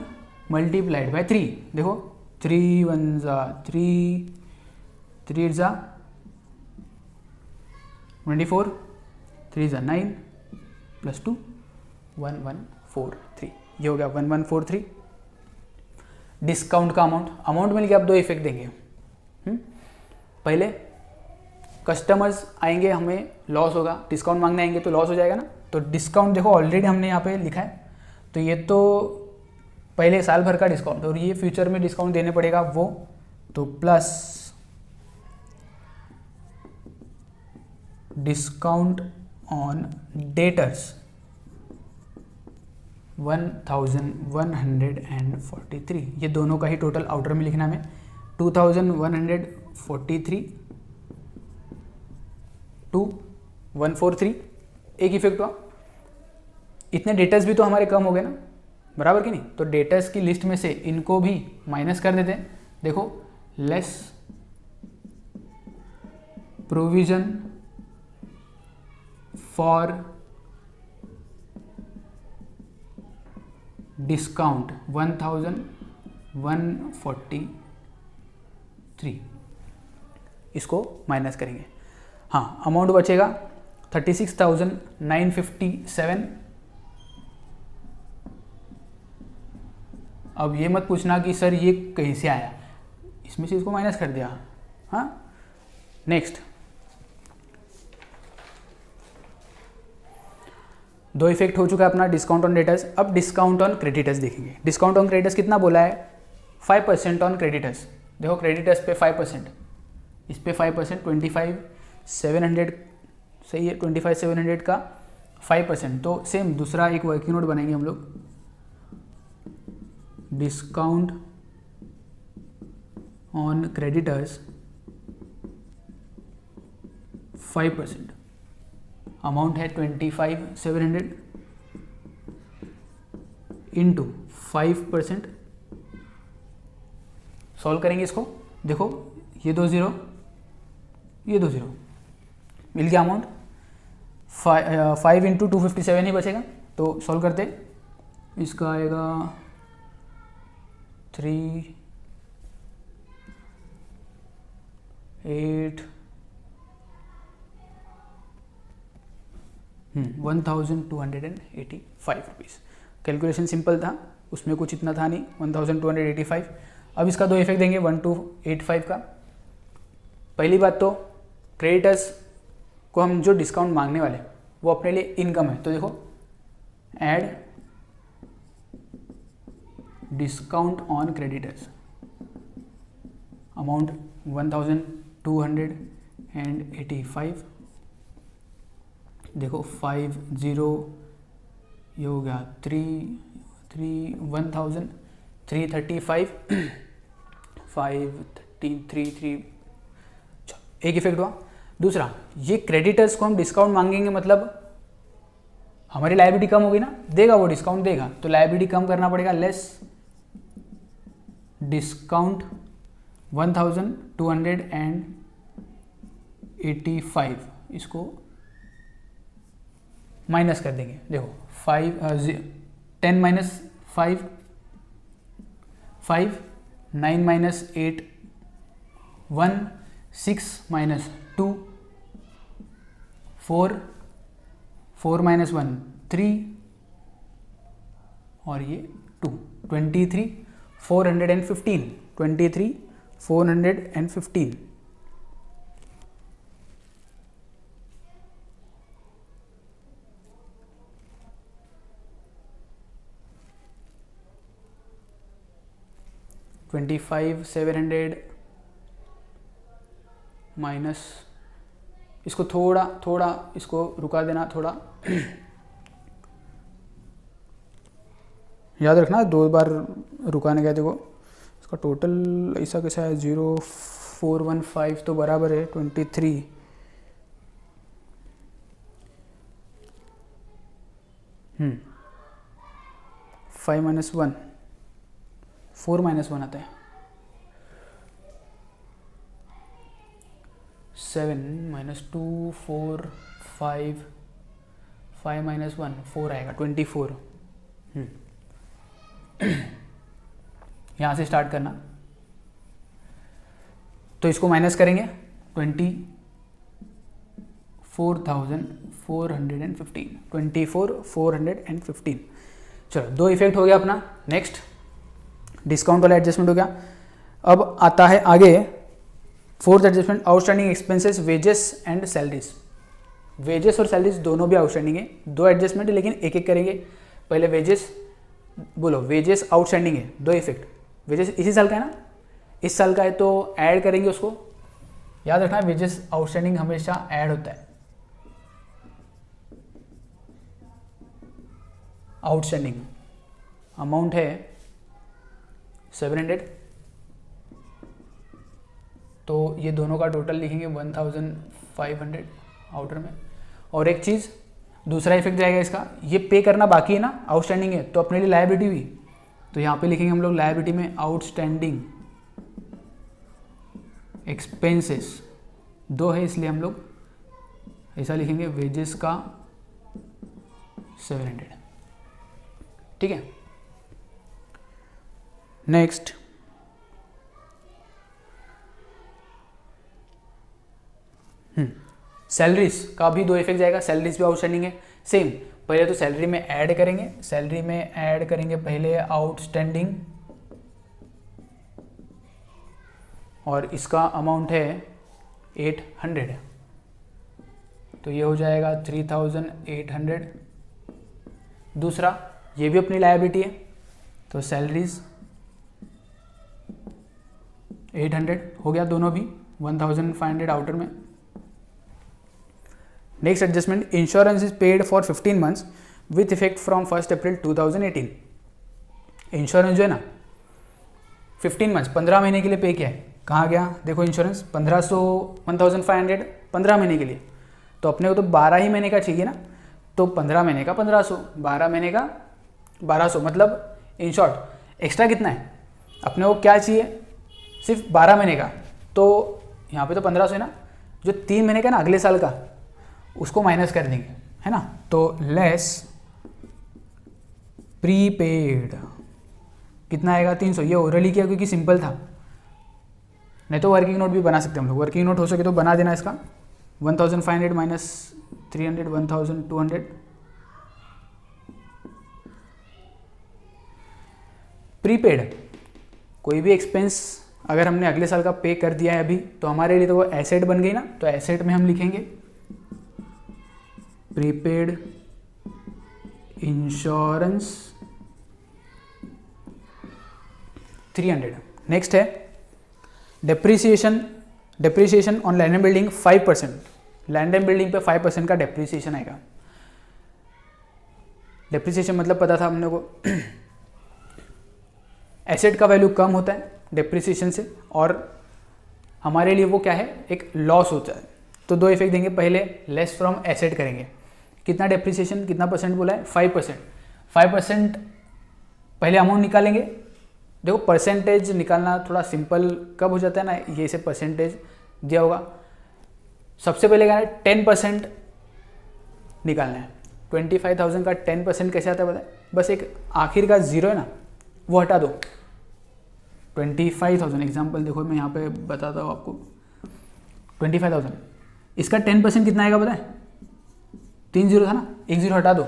मल्टीप्लाइड बाय 3। देखो 3 1 जा 3, 3 8 जा 24, 3 जा 9 प्लस 2 1143, ये हो गया 1143। डिस्काउंट का अमाउंट मिल गया। अब दो इफेक्ट देंगे। पहले कस्टमर्स आएंगे, हमें लॉस होगा, डिस्काउंट मांगने आएंगे तो लॉस हो जाएगा ना। तो डिस्काउंट देखो ऑलरेडी हमने यहाँ पे लिखा है, तो ये तो पहले साल भर का डिस्काउंट, और ये फ्यूचर में डिस्काउंट देने पड़ेगा वो तो प्लस डिस्काउंट ऑन डेटर्स 1143, ये दोनों का ही टोटल आउटर में लिखना हमें 2143 टू 143, एक इफेक्ट हुआ। इतने डेटर्स भी तो हमारे कम हो गए ना, बराबर कि नहीं? तो डेटर्स की लिस्ट में से इनको भी माइनस कर देते हैं। देखो, लेस प्रोविजन फॉर डिस्काउंट 1143, इसको माइनस करेंगे। हाँ, अमाउंट बचेगा 36,957। अब ये मत पूछना कि सर ये कहीं से आया, इसमें से इसको माइनस कर दिया। हाँ, नेक्स्ट, दो इफेक्ट हो चुका है अपना डिस्काउंट ऑन डेटर्स। अब डिस्काउंट ऑन क्रेडिटर्स देखेंगे। डिस्काउंट ऑन क्रेडिटर्स कितना बोला है? 5% ऑन क्रेडिटर्स। देखो, क्रेडिटर्स पे 5%, इस पे 5%, 25,700 सही है, 25,700 का 5%। तो सेम दूसरा एक वर्किंग नोट बनाएंगे हम लोग, डिस्काउंट ऑन क्रेडिटर्स 5%, अमाउंट है 25,700 इंटू 5%। सॉल्व करेंगे इसको। देखो, ये 2 0, ये 2 0, मिल गया अमाउंट। 5 इंटू 257 ही बचेगा, तो सॉल्व करते। इसका आएगा 3 8 1285 रुपीज़। कैलकुलेशन सिंपल था, उसमें कुछ इतना था नहीं, 1285। अब इसका दो इफेक्ट देंगे 1285 का। पहली बात तो क्रेडिटर्स को हम जो डिस्काउंट मांगने वाले वो अपने लिए इनकम है, तो देखो add discount on creditors, amount 1285। देखो 5 0, ये हो गया 1335 533। एक इफेक्ट हुआ। दूसरा, ये क्रेडिटर्स को हम डिस्काउंट मांगेंगे, मतलब हमारी लायबिलिटी कम होगी ना, देगा वो डिस्काउंट देगा, तो लायबिलिटी कम करना पड़ेगा, लेस डिस्काउंट 1285, इसको माइनस कर देंगे। देखो 10 माइनस 5 5, 9 माइनस 8 1, 6 माइनस 2 4, 4 माइनस 1 3, और ये 2, 23,415, 23,415। $25,700 माइनस, इसको थोड़ा इसको रुका देना थोड़ा। याद रखना, 2 बार रुकाने का। देखो इसका टोटल ऐसा कैसा है, 0415 तो बराबर है 23। फाइव माइनस 1, 4 माइनस 1 आता है, 7 माइनस 2 4 5, 5 माइनस 1 4 आएगा 24। यहाँ से स्टार्ट करना, तो इसको माइनस करेंगे 24,415। चलो, 2 इफेक्ट हो गया अपना। नेक्स्ट, डिस्काउंट वाला एडजस्टमेंट हो गया। अब आता है आगे 4th adjustment, outstanding expenses wages and salaries. Wages और सैलरीज दोनों भी आउटस्टैंडिंग है। 2 एडजस्टमेंट है, लेकिन एक एक करेंगे। पहले वेजेस, बोलो वेजेस आउटस्टैंडिंग है, 2 इफेक्ट। वेजेस इसी साल का है ना, इस साल का है तो ऐड करेंगे उसको। याद रखना वेजेस आउटस्टैंडिंग हमेशा ऐड होता है, आउटस्टैंडिंग अमाउंट है 700, तो ये दोनों का टोटल लिखेंगे 1500 आउटर में। और एक चीज़ दूसरा इफेक्ट जाएगा इसका, ये पे करना बाकी है ना, आउटस्टैंडिंग है तो अपने लिए लायबिलिटी हुई, तो यहाँ पे लिखेंगे हम लोग लायबिलिटी में आउटस्टैंडिंग एक्सपेंसेस, 2 है इसलिए हम लोग ऐसा लिखेंगे वेजेस का 700। ठीक है, नेक्स्ट सैलरीज का भी 2 इफेक्ट जाएगा, सैलरीज भी आउटस्टैंडिंग है। सेम पहले तो सैलरी में ऐड करेंगे, सैलरी में ऐड करेंगे पहले आउटस्टैंडिंग, और इसका अमाउंट है 800, तो ये हो जाएगा 3800। दूसरा ये भी अपनी लायबिलिटी है, तो सैलरीज 800 हो गया, दोनों भी 1500 आउटर में। Next adjustment, insurance is paid for 15 months with effect from 1 April 2018। Insurance जो है ना 15 मंथ्स 15 महीने के लिए पे किया है, कहाँ गया देखो इंश्योरेंस 1500 15 महीने के लिए, तो अपने को तो 12 ही महीने का चाहिए ना, तो 15 महीने का 1500, 12 महीने का 1200, मतलब इन शॉर्ट एक्स्ट्रा कितना है अपने को क्या चाहिए, सिर्फ 12 महीने का, तो यहाँ पे तो 1500 है ना, जो 3 महीने का ना अगले साल का उसको माइनस कर देंगे, है ना, तो लेस प्रीपेड कितना आएगा 300। ये ओरली किया क्योंकि सिंपल था, नहीं तो वर्किंग नोट भी बना सकते हैं हम लोग, वर्किंग नोट हो सके तो बना देना इसका 1500 माइनस 300 1200। प्रीपेड कोई भी एक्सपेंस अगर हमने अगले साल का पे कर दिया है अभी, तो हमारे लिए तो वो एसेट बन गई ना, तो एसेट में हम लिखेंगे प्रीपेड इंश्योरेंस 300। नेक्स्ट है depreciation on land and building 5%, land and building पे 5% का डेप्रिसिएशन आएगा। डेप्रिसिएशन मतलब पता था हमने को एसेट का वैल्यू कम होता है डेप्रिसिएशन से, और हमारे लिए वो क्या है एक लॉस होता है, तो 2 इफेक्ट देंगे, पहले लेस फ्रॉम एसेट करेंगे, कितना डेप्रिसिएशन कितना परसेंट बोला है 5%, 5% पहले अमाउंट निकालेंगे। देखो परसेंटेज निकालना थोड़ा सिंपल कब हो जाता है ना, ये से परसेंटेज दिया होगा, सबसे पहले क्या है 10% निकालना है, 25,000 का 10% कैसे आता है पता है, बस एक आखिर का जीरो है ना वो हटा दो, 25,000 एग्जाम्पल देखो मैं यहाँ पे बताता हूँ आपको, 25,000 इसका 10% कितना आएगा पता है, 3 जीरो था ना, 1 जीरो हटा दो,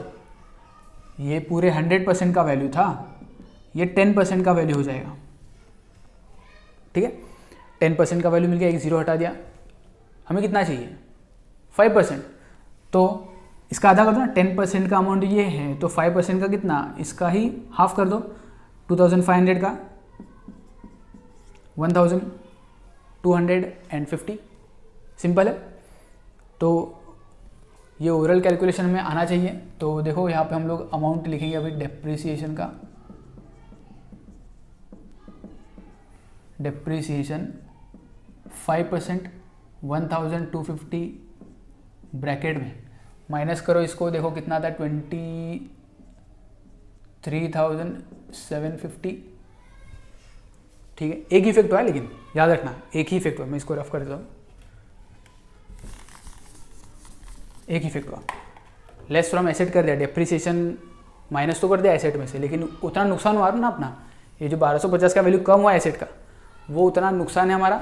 ये पूरे 100% का वैल्यू था, ये 10% का वैल्यू हो जाएगा। ठीक है, 10% का वैल्यू मिल गया, 1 जीरो हटा दिया, हमें कितना चाहिए 5%, तो इसका आधा कर दो ना, 10% का अमाउंट ये है तो 5% का कितना, इसका ही हाफ कर दो, 2500 का 1250, सिंपल है। तो ये ओरल कैलकुलेशन में आना चाहिए, तो देखो यहाँ पे हम लोग अमाउंट लिखेंगे अभी डेप्रिसिएशन का, डेप्रिसिएशन 5% 1250 ब्रैकेट में माइनस करो इसको, देखो कितना आता है 23,750। ठीक है, एक ही इफेक्ट हुआ है, लेकिन याद रखना एक ही इफेक्ट हुआ, मैं इसको रफ कर देता हूँ, एक ही इफेक्ट हुआ, लेस फ्रॉम एसेट कर दिया, डेप्रिसिएशन माइनस तो कर दिया एसेट में से, लेकिन उतना नुकसान हुआ ना अपना, ये जो 1250 का वैल्यू कम हुआ एसेट का, वो उतना नुकसान है हमारा,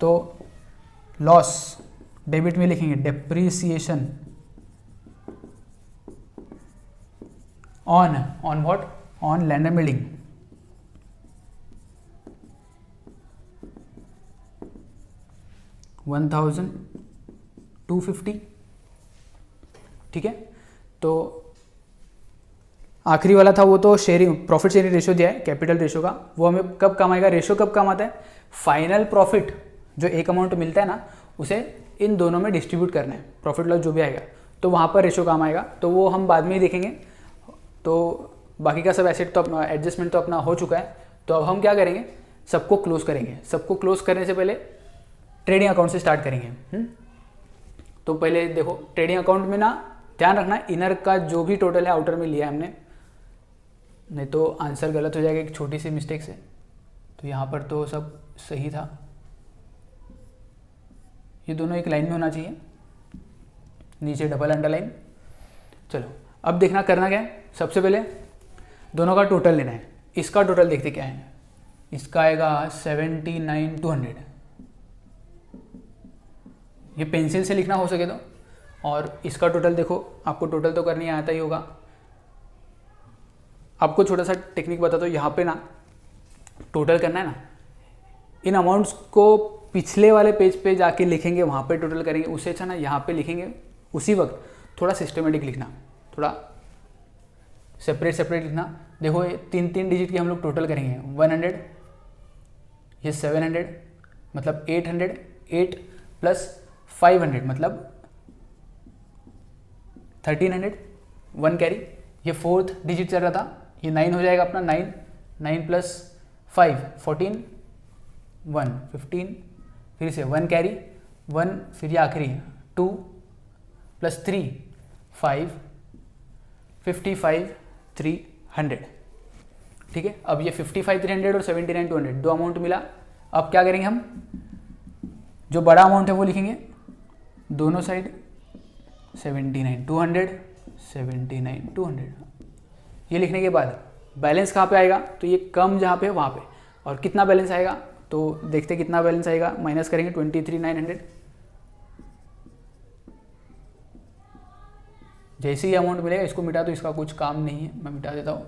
तो लॉस डेबिट में लिखेंगे depreciation on what, on land and building, $1,250। ठीक है, तो आखिरी वाला था वो तो शेयरिंग प्रॉफिट शेयरिंग रेशियो दिया है कैपिटल रेशियो का, वो हमें कब काम आएगा, रेशियो कब काम आता है, फाइनल प्रॉफिट जो एक अमाउंट मिलता है ना उसे इन दोनों में डिस्ट्रीब्यूट करना है, प्रॉफिट लॉस जो भी आएगा, तो वहाँ पर रेशियो काम आएगा, तो वो हम बाद में ही देखेंगे। तो बाकी का सब एसेट तो अपना एडजस्टमेंट तो अपना हो चुका है, तो अब हम क्या करेंगे, सबको क्लोज करेंगे। सबको क्लोज करने से पहले ट्रेडिंग अकाउंट से स्टार्ट करेंगे। तो पहले देखो ट्रेडिंग अकाउंट में ना ध्यान रखना इनर का जो भी टोटल है आउटर में लिया है हमने, नहीं तो आंसर गलत हो जाएगा एक छोटी सी मिस्टेक से। तो यहाँ पर तो सब सही था, ये दोनों एक लाइन में होना चाहिए, नीचे डबल अंडरलाइन। चलो अब देखना करना क्या है, सबसे पहले दोनों का टोटल लेना है। इसका टोटल देखते क्या है, इसका आएगा 79,200, ये पेंसिल से लिखना हो सके तो, और इसका टोटल देखो, आपको टोटल तो करनी आता ही होगा। आपको छोटा सा टेक्निक बता दो, यहाँ पे ना टोटल करना है ना, इन अमाउंट्स को पिछले वाले पेज पे जाके लिखेंगे, वहाँ पे टोटल करेंगे, उससे अच्छा ना यहाँ पे लिखेंगे उसी वक्त, थोड़ा सिस्टमेटिक लिखना, थोड़ा सेपरेट लिखना। देखो ये 3 डिजिट की हम लोग टोटल करेंगे, 100, ये 700 मतलब 800, 8 प्लस 500 मतलब 1300, 1 कैरी, ये 4th डिजिट चल रहा था, ये 9 हो जाएगा अपना, 9 प्लस 5 14, 1 15, फिर से 1 कैरी 1, फिर ये आखिरी 2 प्लस 3 5 55 300। ठीक है, अब ये 55 300 और 79 200 दो अमाउंट मिला। अब क्या करेंगे हम, जो बड़ा अमाउंट है वो लिखेंगे दोनों साइड, 79 200 79 200। ये लिखने के बाद बैलेंस कहाँ पे आएगा, तो ये कम जहाँ पे है वहाँ पे, और कितना बैलेंस आएगा तो देखते कितना बैलेंस आएगा, माइनस करेंगे 23,900। जैसे ही अमाउंट मिलेगा इसको मिटा दो, इसका कुछ काम नहीं है, मैं मिटा देता हूँ।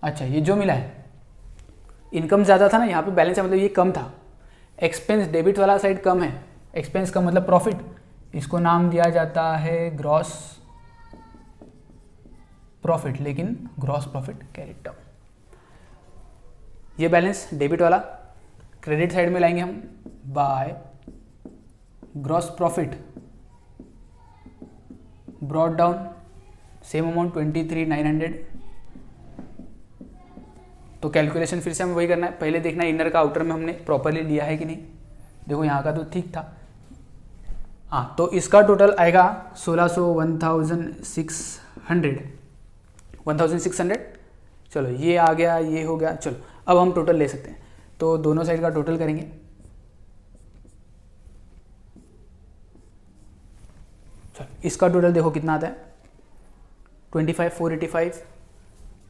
अच्छा ये जो मिला है, इनकम ज़्यादा था ना, यहाँ पे बैलेंस है मतलब ये कम था, एक्सपेंस डेबिट वाला साइड कम है, एक्सपेंस कम मतलब प्रॉफिट, इसको नाम दिया जाता है ग्रॉस प्रॉफिट, लेकिन ग्रॉस प्रॉफिट कैरिड डाउन। ये बैलेंस डेबिट वाला क्रेडिट साइड में लाएंगे हम, by gross profit brought down, same amount 23,900। तो कैलकुलेशन फिर से हमें वही करना है, पहले देखना है इनर का आउटर में हमने प्रॉपरली लिया है कि नहीं। देखो यहाँ का तो ठीक था, हाँ, तो इसका टोटल आएगा 1600 1600। चलो ये आ गया, ये हो गया। चलो अब हम टोटल ले सकते हैं, तो दोनों साइड का टोटल करेंगे। चलो इसका टोटल देखो कितना आता है, 25,485,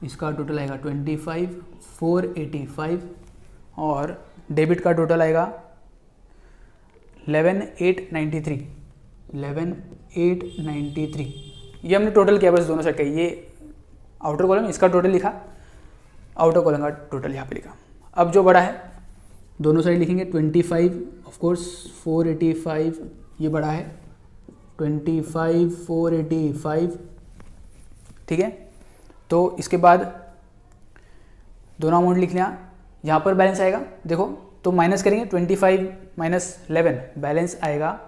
इसका टोटल आएगा 25,485, और डेबिट का टोटल आएगा 11,893। 11,893 ये हमने टोटल किया बस दोनों साइड का, ये आउटर कॉलम इसका टोटल लिखा, आउटर कॉलम का टोटल यहाँ पे लिखा। अब जो बड़ा है दोनों साइड लिखेंगे 25, ऑफ कोर्स 485 ये बड़ा है, 25,485। ठीक है, तो इसके बाद दोनों अमाउंट लिख लिया, यहाँ पर बैलेंस आएगा देखो, तो माइनस करेंगे 25 माइनस 11, बैलेंस आएगा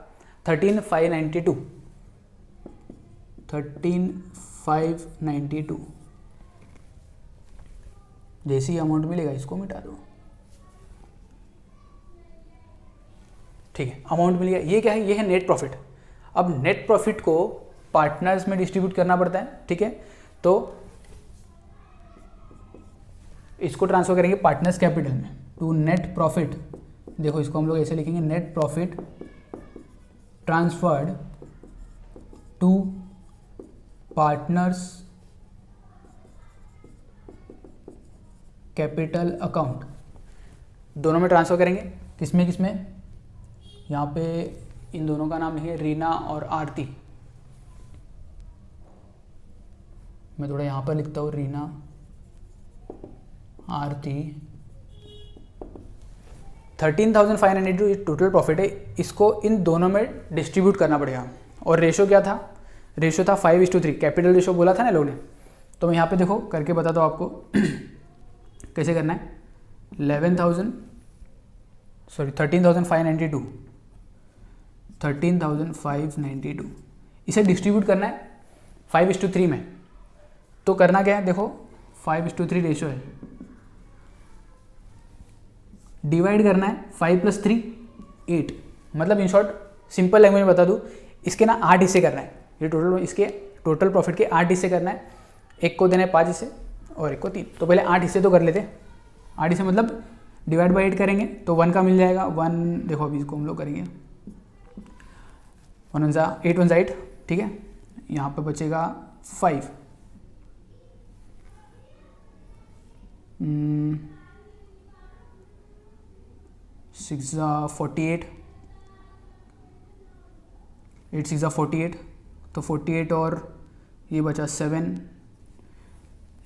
13,592। 13,592 जैसी अमाउंट मिलेगा इसको मिटा दो। ठीक है, अमाउंट मिल गया। ये क्या है, ये है नेट प्रॉफिट। अब नेट प्रॉफिट को पार्टनर्स में डिस्ट्रीब्यूट करना पड़ता है। ठीक है, तो इसको ट्रांसफर करेंगे पार्टनर्स कैपिटल में, टू नेट प्रॉफिट। देखो इसको हम लोग ऐसे लिखेंगे, net profit transferred to partners capital account. दोनों में ट्रांसफर करेंगे, किसमें किसमें, यहाँ पे इन दोनों का नाम है रीना और आरती। मैं थोड़ा यहाँ पर लिखता हूँ, रीना आरती। 13,500 जो टोटल प्रॉफिट है, इसको इन दोनों में डिस्ट्रीब्यूट करना पड़ेगा। और रेशो क्या था, रेशो था 5:3, कैपिटल रेशो बोला था ना लोगों ने, तो मैं यहाँ पे देखो करके बताता हूँ आपको कैसे करना है। 13,592 इसे डिस्ट्रीब्यूट करना है 5:3 में। तो करना क्या है, देखो 5:3 रेशो है, डिवाइड करना है 5 + 3 8। मतलब इन शॉर्ट सिंपल लैंग्वेज में बता दूँ, इसके ना 8 हिस्से करना है। ये टोटल, इसके टोटल प्रॉफिट के 8 हिस्से करना है। एक को देना है 5 हिस्से और एक को 3। तो पहले 8 हिस्से तो कर लेते हैं। 8 हिस्से मतलब डिवाइड बाई 8 करेंगे तो 1 का मिल जाएगा। 1 देखो अभी इसको हम लोग करेंगे 1 1 8 1 8, ठीक है। यहाँ पे बचेगा 5, 6 48, 8 6 48, तो 48 और ये बचा 7,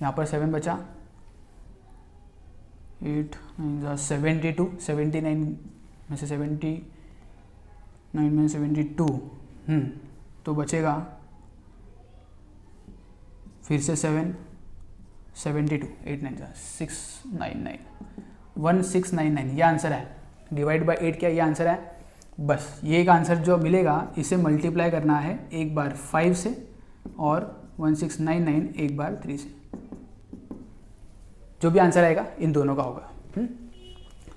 यहाँ पर 7 बचा, 8 9 72, 79 में से 79 में 72, तो बचेगा फिर से 7 72, 8 9 699 1699, ये आंसर है। डिवाइड बाय 8 क्या, ये आंसर है। बस ये एक आंसर जो मिलेगा इसे मल्टीप्लाई करना है एक बार 5 से और 1699 एक बार 3 से। जो भी आंसर आएगा इन दोनों का होगा।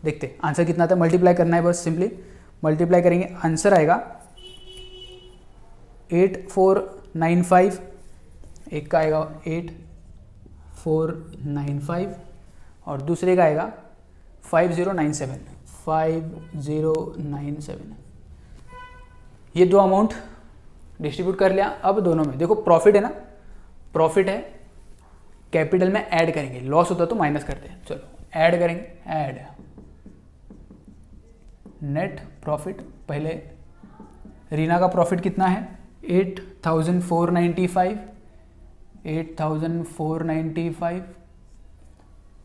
देखते आंसर कितना था, मल्टीप्लाई करना है बस, सिंपली मल्टीप्लाई करेंगे, आंसर आएगा 8495। एक का आएगा 8495 और दूसरे का आएगा 5097। ये दो अमाउंट डिस्ट्रीब्यूट कर लिया। अब दोनों में देखो प्रॉफिट है ना, प्रॉफिट है, कैपिटल में ऐड करेंगे, लॉस होता तो माइनस करते हैं। चलो ऐड करेंगे, ऐड नेट प्रॉफिट। पहले रीना का प्रॉफिट कितना है 8495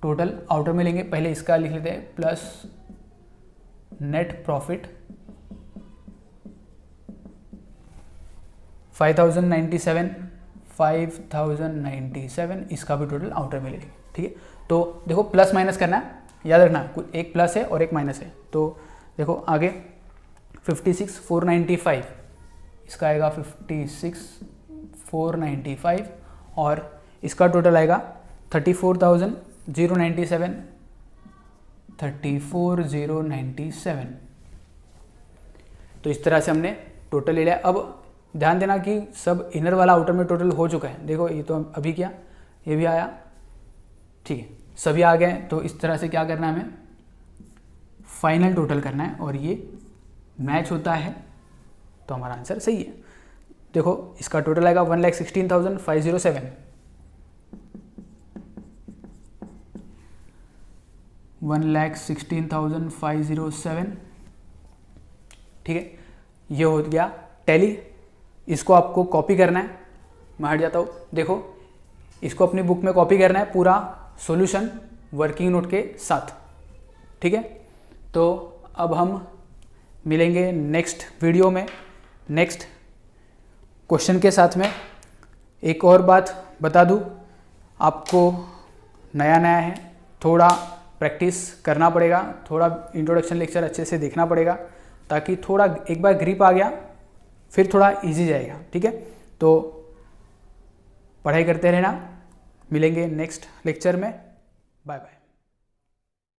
टोटल आउटर में लेंगे। पहले इसका लिख लेते हैं प्लस नेट प्रॉफिट 5097, इसका भी टोटल आउटर में लेंगे, ठीक है। तो देखो प्लस माइनस करना है, याद रखना, एक प्लस है और एक माइनस है। तो देखो आगे 56,495, इसका आएगा 56,495 और इसका टोटल आएगा 34,097। तो इस तरह से हमने टोटल ले लिया। अब ध्यान देना कि सब इनर वाला आउटर में टोटल हो चुका है। देखो ये तो अभी क्या, ये भी आया, ठीक है, सभी आ गए। तो इस तरह से क्या करना है, हमें फाइनल टोटल करना है और ये मैच होता है तो हमारा आंसर सही है। देखो इसका टोटल आएगा 1,16,507, 1,16,507, ठीक है। ये हो गया टैली। इसको आपको कॉपी करना है, मैं हट जाता हूँ। देखो इसको अपनी बुक में कॉपी करना है, पूरा सॉल्यूशन वर्किंग नोट के साथ, ठीक है। तो अब हम मिलेंगे नेक्स्ट वीडियो में नेक्स्ट क्वेश्चन के साथ में। एक और बात बता दूँ आपको, नया नया है, थोड़ा प्रैक्टिस करना पड़ेगा, थोड़ा इंट्रोडक्शन लेक्चर अच्छे से देखना पड़ेगा, ताकि थोड़ा एक बार ग्रिप आ गया फिर थोड़ा इजी जाएगा, ठीक है। तो पढ़ाई करते रहना, मिलेंगे नेक्स्ट लेक्चर में, बाय बाय।